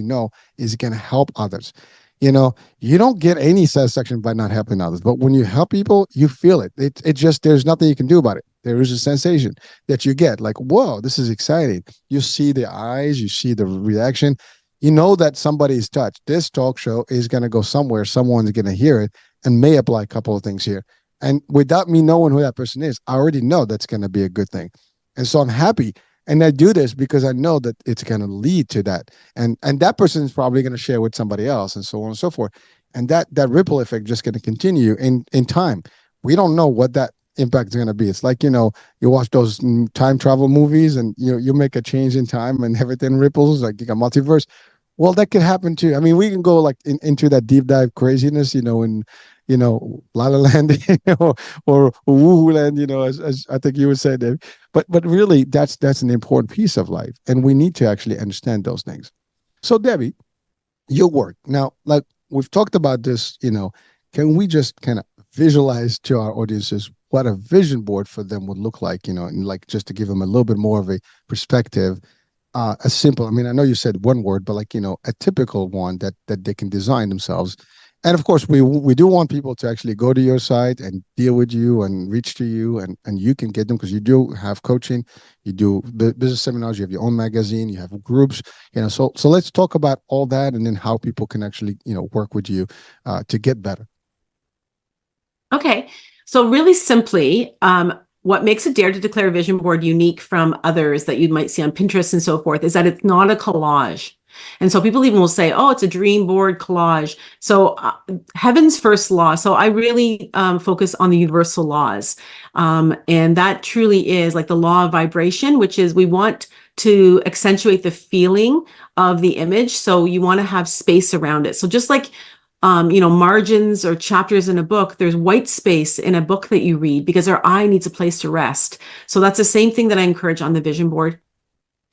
is going to help others. You don't get any satisfaction by not helping others, but when you help people, you feel it. It just, there's nothing you can do about it. There is a sensation that you get, like, whoa, this is exciting. You see the eyes, you see the reaction. You know that somebody is touched. This talk show is going to go somewhere. Someone's going to hear it and may apply a couple of things here. And without me knowing who that person is, I already know that's going to be a good thing. And so I'm happy. And I do this because I know that it's going to lead to that. And that person is probably going to share with somebody else, and so on and so forth. And that ripple effect just going to continue in time. We don't know what that impact is going to be. It's like, you watch those time travel movies, and you make a change in time and everything ripples, like you got multiverse. Well, that could happen too. I mean, we can go like into that deep dive craziness, in La La Land, or Woohoo Land, as I think you would say, Dave. But really, that's an important piece of life, and we need to actually understand those things. So, Debbie, your work now, like we've talked about this, can we just kind of visualize to our audiences what a vision board for them would look like, and like just to give them a little bit more of a perspective, a simple, I mean, I know you said one word, but like, a typical one that they can design themselves. And of course, we do want people to actually go to your site and deal with you and reach to you, and you can get them, because you do have coaching, you do business seminars, you have your own magazine, you have groups, so let's talk about all that, and then how people can actually, work with you to get better. Okay. So really simply, what makes a Dare to Declare vision board unique from others that you might see on Pinterest and so forth is that it's not a collage. And so people even will say, oh, it's a dream board collage. So heaven's first law. So I really focus on the universal laws. And that truly is like the law of vibration, which is we want to accentuate the feeling of the image. So you want to have space around it. So just like margins or chapters in a book, there's white space in a book that you read because our eye needs a place to rest. So that's the same thing that I encourage on the vision board.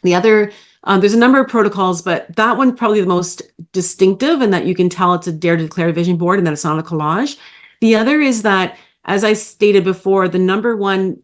The other, there's a number of protocols, but that one probably the most distinctive, and that you can tell it's a dare to declare vision board and that it's not a collage. The other is that, as I stated before, the number one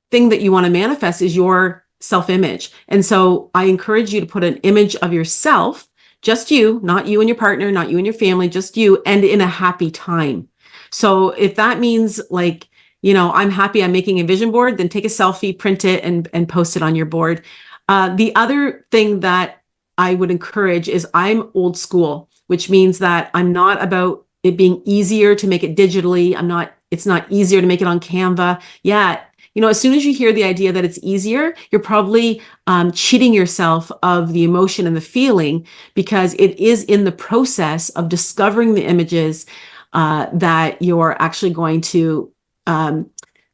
thing that you want to manifest is your self-image. And so I encourage you to put an image of yourself, just you, not you and your partner, not you and your family, just you, and in a happy time. So if that means like, I'm happy I'm making a vision board, then take a selfie, print it, and post it on your board. The other thing that I would encourage is I'm old school, which means that I'm not about it being easier to make it digitally. It's not easier to make it on Canva. Yeah. As soon as you hear the idea that it's easier, you're probably cheating yourself of the emotion and the feeling, because it is in the process of discovering the images that you're actually going to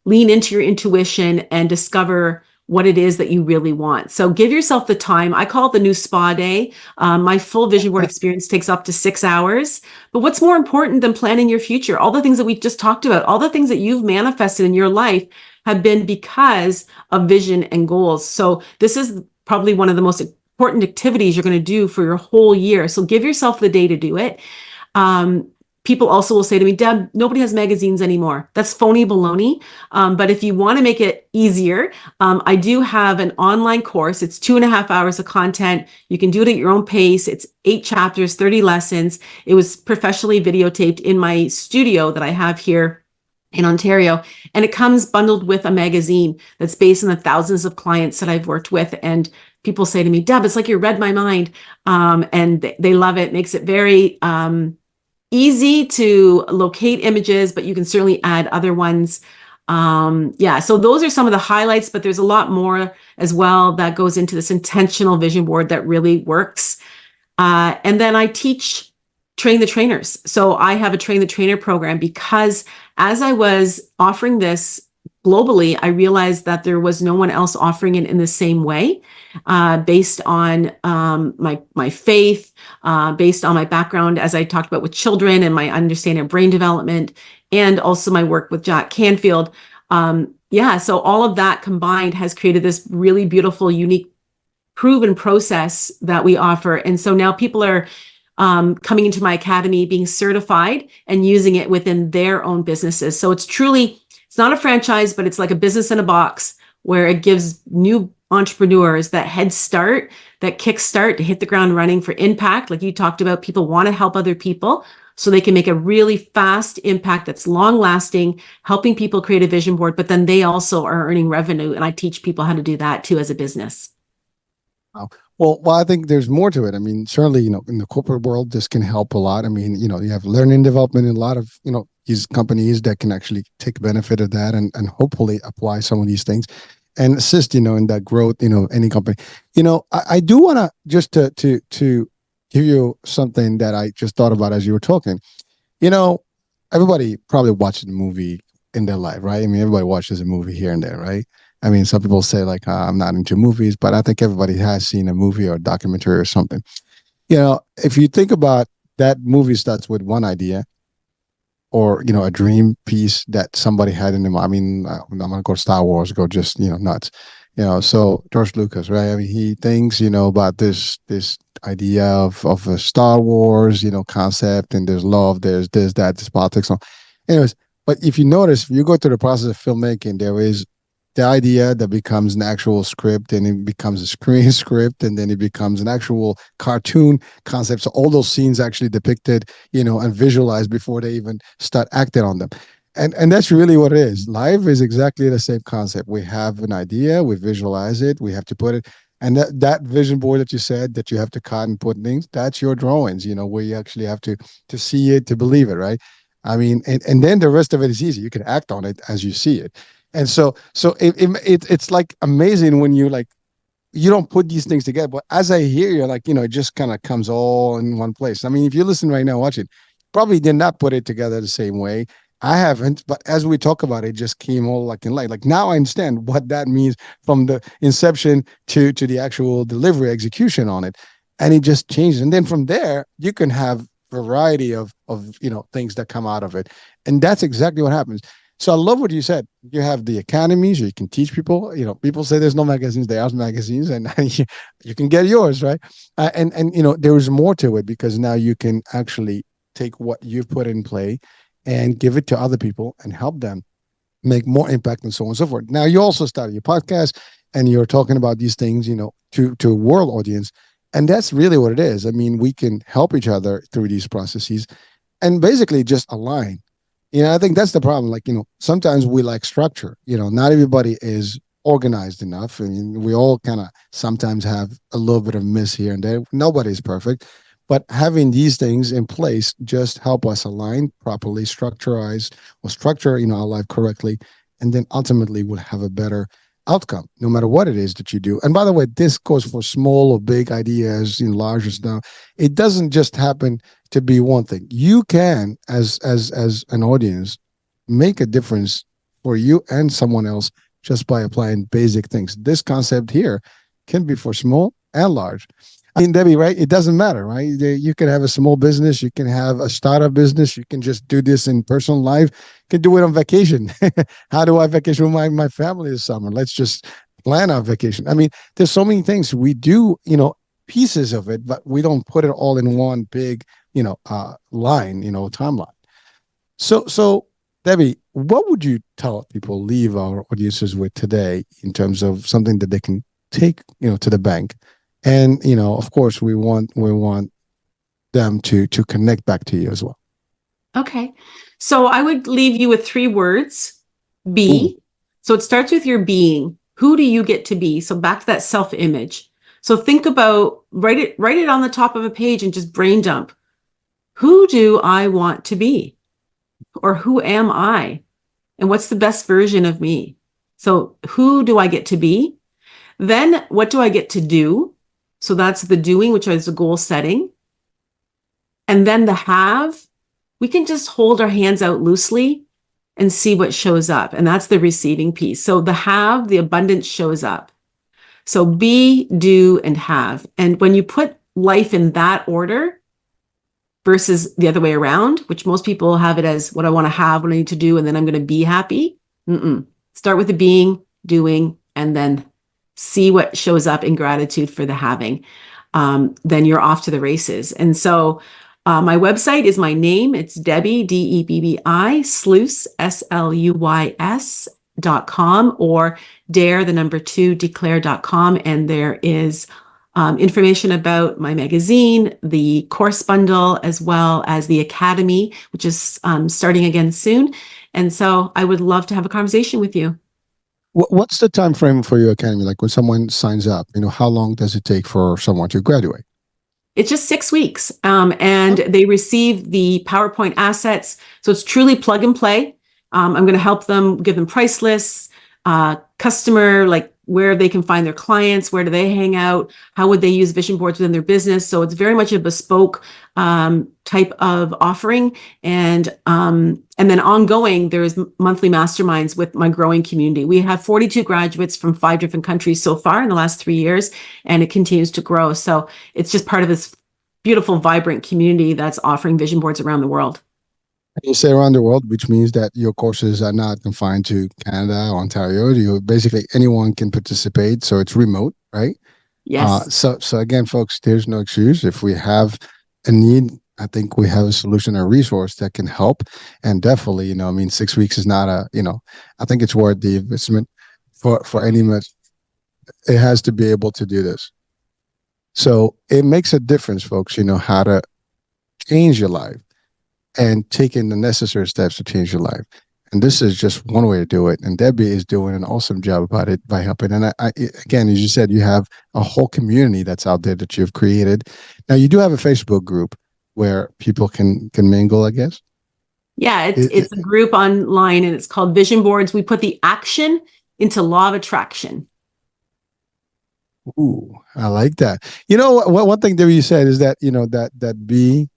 lean into your intuition and discover what it is that you really want. So give yourself the time. I call it the new spa day. My full vision board experience takes up to 6 hours. But what's more important than planning your future? All the things that we just talked about, all the things that you've manifested in your life have been because of vision and goals. So this is probably one of the most important activities you're going to do for your whole year. So give yourself the day to do it. People also will say to me, Deb, nobody has magazines anymore. That's phony baloney. But if you want to make it easier, I do have an online course. It's 2.5 hours of content. You can do it at your own pace. It's 8 chapters, 30 lessons. It was professionally videotaped in my studio that I have here in Ontario. And it comes bundled with a magazine that's based on the thousands of clients that I've worked with. And people say to me, Deb, it's like you read my mind. And they love it. It makes it very easy to locate images, but you can certainly add other ones. So those are some of the highlights, but there's a lot more as well that goes into this intentional vision board that really works. And then I teach train the trainers. So I have a train the trainer program because as I was offering this globally, I realized that there was no one else offering it in the same way, based on my faith, based on my background, as I talked about with children and my understanding of brain development, and also my work with Jack Canfield. So all of that combined has created this really beautiful, unique, proven process that we offer. And so now people are coming into my academy, being certified and using it within their own businesses. So it's not a franchise, but it's like a business in a box where it gives new entrepreneurs that head start, that kickstart to hit the ground running for impact. Like you talked about, people want to help other people so they can make a really fast impact that's long lasting, helping people create a vision board, but then they also are earning revenue. And I teach people how to do that too as a business. Well, I think there's more to it. I mean, certainly, in the corporate world, this can help a lot. I mean, you have learning development and a lot of, these companies that can actually take benefit of that and hopefully apply some of these things and assist, in that growth, any company. I do want to just to give you something that I just thought about as you were talking. Everybody probably watches a movie in their life, right? I mean, everybody watches a movie here and there, right? I mean, some people say like, I'm not into movies, but I think everybody has seen a movie or a documentary or something. If you think about that, movie starts with one idea or, a dream piece that somebody had in them. I mean, I'm going to go Star Wars, go just, nuts. So George Lucas, right? I mean, he thinks, about this idea of a Star Wars, concept, and there's love, there's this, that, there's politics. So anyways, but if you notice, if you go through the process of filmmaking, there is the idea that becomes an actual script, and it becomes a screen script, and then it becomes an actual cartoon concept. So all those scenes actually depicted, and visualized before they even start acting on them. And that's really what it is. Life is exactly the same concept. We have an idea, we visualize it, we have to put it, and that vision board that you said that you have to cut and put things, that's your drawings, where you actually have to see it, to believe it, right? I mean, and then the rest of it is easy. You can act on it as you see it. And so it's like amazing when you like, you don't put these things together. But as I hear you, like, it just kind of comes all in one place. I mean, if you listen right now, watch it, probably did not put it together the same way. I haven't, but as we talk about it, just came all like in light. Like now I understand what that means from the inception to the actual delivery execution on it. And it just changes. And then from there, you can have variety of things that come out of it. And that's exactly what happens. So I love what you said. You have the academies, you can teach people. People say there's no magazines, there are magazines, and you can get yours, right? And there is more to it because now you can actually take what you've put in play and give it to other people and help them make more impact and so on and so forth. Now you also started your podcast and you're talking about these things, to a world audience. And that's really what it is. I mean, we can help each other through these processes and basically just align. I think that's the problem. Like, sometimes we like structure. Not everybody is organized enough. I mean, we all kind of sometimes have a little bit of miss here and there. Nobody's perfect. But having these things in place just help us align properly, structurize or structure, our life correctly. And then ultimately we'll have a better outcome, no matter what it is that you do. And by the way, this goes for small or big ideas, large or small. It doesn't just happen to be one thing. You can, as an audience, make a difference for you and someone else just by applying basic things. This concept here can be for small and large. I mean, Debbie, right? It doesn't matter, right? You can have a small business, you can have a startup business, you can just do this in personal life, you can do it on vacation. How do I vacation with my family this summer? Let's just plan our vacation. I mean, there's so many things we do, pieces of it, but we don't put it all in one big, line, timeline. So Debbie, what would you tell people, leave our audiences with today in terms of something that they can take, to the bank? And of course, we want them to connect back to you as well. Okay. So I would leave you with 3 words. Ooh. Be. So it starts with your being. Who do you get to be? So back to that self-image. So think about, write it on the top of a page and just brain dump. Who do I want to be? Or who am I? And what's the best version of me? So who do I get to be? Then what do I get to do? So that's the doing, which is the goal setting. And then the have, we can just hold our hands out loosely and see what shows up. And that's the receiving piece. So the have, the abundance shows up. So be, do, and have. And when you put life in that order versus the other way around, which most people have it as what I want to have, what I need to do, and then I'm going to be happy. Start with the being, doing, and then see what shows up in gratitude for the having. Then you're off to the races. And so my website is my name. It's Debbi, Debbi, Sluys, Sluys.com, or dare, the number 2, declare.com. And there is information about my magazine, the course bundle, as well as the academy, which is starting again soon. And so I would love to have a conversation with you. What's the time frame for your academy? Like when someone signs up, how long does it take for someone to graduate? It's just 6 weeks, and they receive the PowerPoint assets. So it's truly plug and play. I'm going to help them, give them price lists, customer, like where they can find their clients, where do they hang out, how would they use vision boards within their business. So it's very much a bespoke type of offering. And then ongoing, there's monthly masterminds with my growing community. We have 42 graduates from 5 different countries so far in the last 3 years, and it continues to grow. So it's just part of this beautiful, vibrant community that's offering vision boards around the world. You say around the world, which means that your courses are not confined to Canada or Ontario. You basically anyone can participate, so it's remote, right? Yes. So again, folks, there's no excuse. If we have a need, I think we have a solution, a resource that can help. And definitely, 6 weeks is not I think it's worth the investment for any much. It has to be able to do this. So it makes a difference, folks, how to change your life and taking the necessary steps to change your life. And this is just one way to do it. And Debbi is doing an awesome job about it by helping. And again, as you said, you have a whole community that's out there that you've created. Now, you do have a Facebook group where people can mingle, I guess. Yeah, it's a group online, and it's called Vision Boards. We put the action into law of attraction. Ooh, I like that. You know, one thing that you said is that, that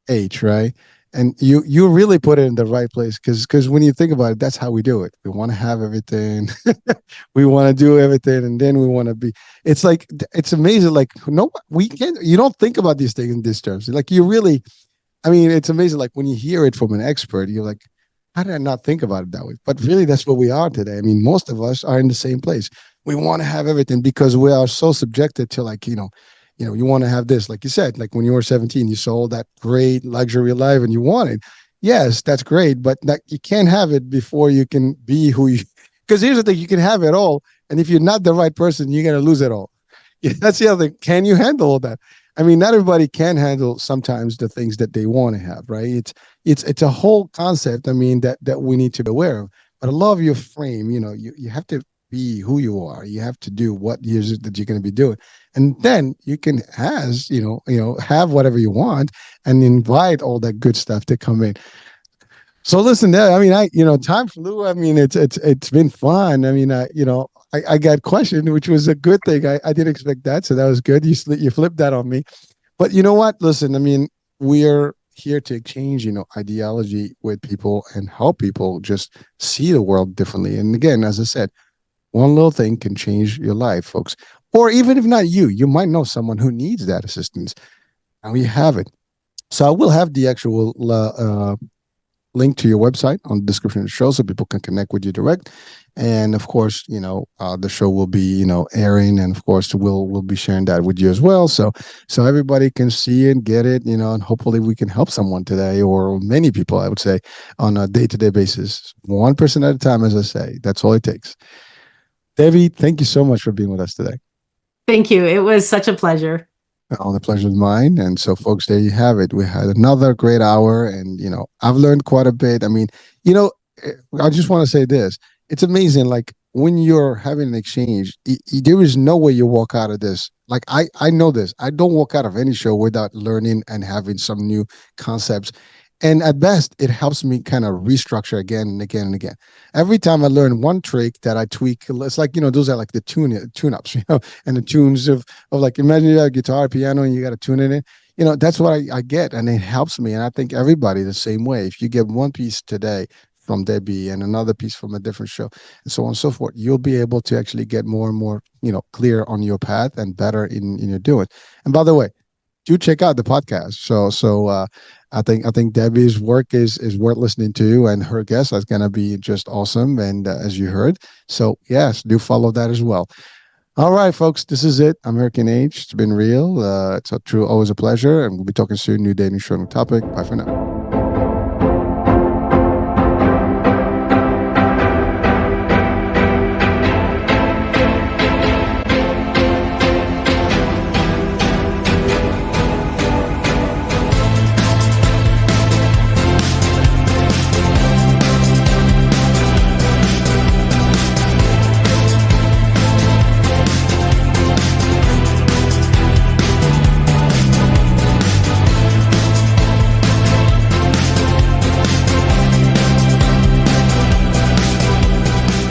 BDH, right? And you really put it in the right place, because when you think about it, that's how we do it. We want to have everything, we want to do everything, and then we want to be. It's like it's amazing. Like, no, we can't. You don't think about these things in these terms. Like, you really, I mean, it's amazing. Like, when you hear it from an expert, you're like, how did I not think about it that way? But really, that's what we are today. I mean, most of us are in the same place. We want to have everything because we are so subjected to, like, you want to have this, like you said, like when you were 17, you saw that great luxury life and you want it. Yes, that's great, but that you can't have it before you can be who you. Because here's the thing: you can have it all, and if you're not the right person, you're gonna lose it all. Yeah, that's the other thing. Can you handle all that? I mean, not everybody can handle sometimes the things that they want to have, right? It's a whole concept. I mean, that we need to be aware of. But I love your frame. You have to be who you are. You have to do what it is that you're going to be doing, and then you can, as have whatever you want, and invite all that good stuff to come in. So listen, there. I mean, time flew. I mean, it's been fun. I mean, I got questioned, which was a good thing. I didn't expect that, so that was good. You flipped that on me. But you know what? Listen, I mean, we're here to exchange, ideology with people and help people just see the world differently. And again, as I said, one little thing can change your life, folks. Or even if not you, you might know someone who needs that assistance. And we have it. So I will have the actual link to your website on the description of the show so people can connect with you direct. And of course, the show will be, airing, and of course we'll be sharing that with you as well. So everybody can see it, get it, and hopefully we can help someone today, or many people, I would say, on a day-to-day basis, one person at a time, as I say. That's all it takes. Debbie, thank you so much for being with us today. Thank you. It was such a pleasure. All the pleasure is mine. And so, folks, there you have it. We had another great hour, and I've learned quite a bit. I mean, you know, I just want to say this: it's amazing. Like, when you're having an exchange, there is no way you walk out of this. Like, I know this. I don't walk out of any show without learning and having some new concepts. And at best, it helps me kind of restructure again and again and again. Every time I learn one trick that I tweak, it's like, those are like the tune ups, and the tunes of like, imagine you have a guitar, piano, and you got to tune it in. That's what I get, and it helps me. And I think everybody the same way. If you get one piece today from Debbie and another piece from a different show, and so on and so forth, you'll be able to actually get more and more, clear on your path and better in your doing. And by the way, do check out the podcast. So I think Debbie's work is worth listening to, and her guest is gonna be just awesome. And as you heard, so yes, do follow that as well. All right, folks, this is it. American Age. It's been real. It's a true, always a pleasure, and we'll be talking soon. New day, new show, new topic. Bye for now.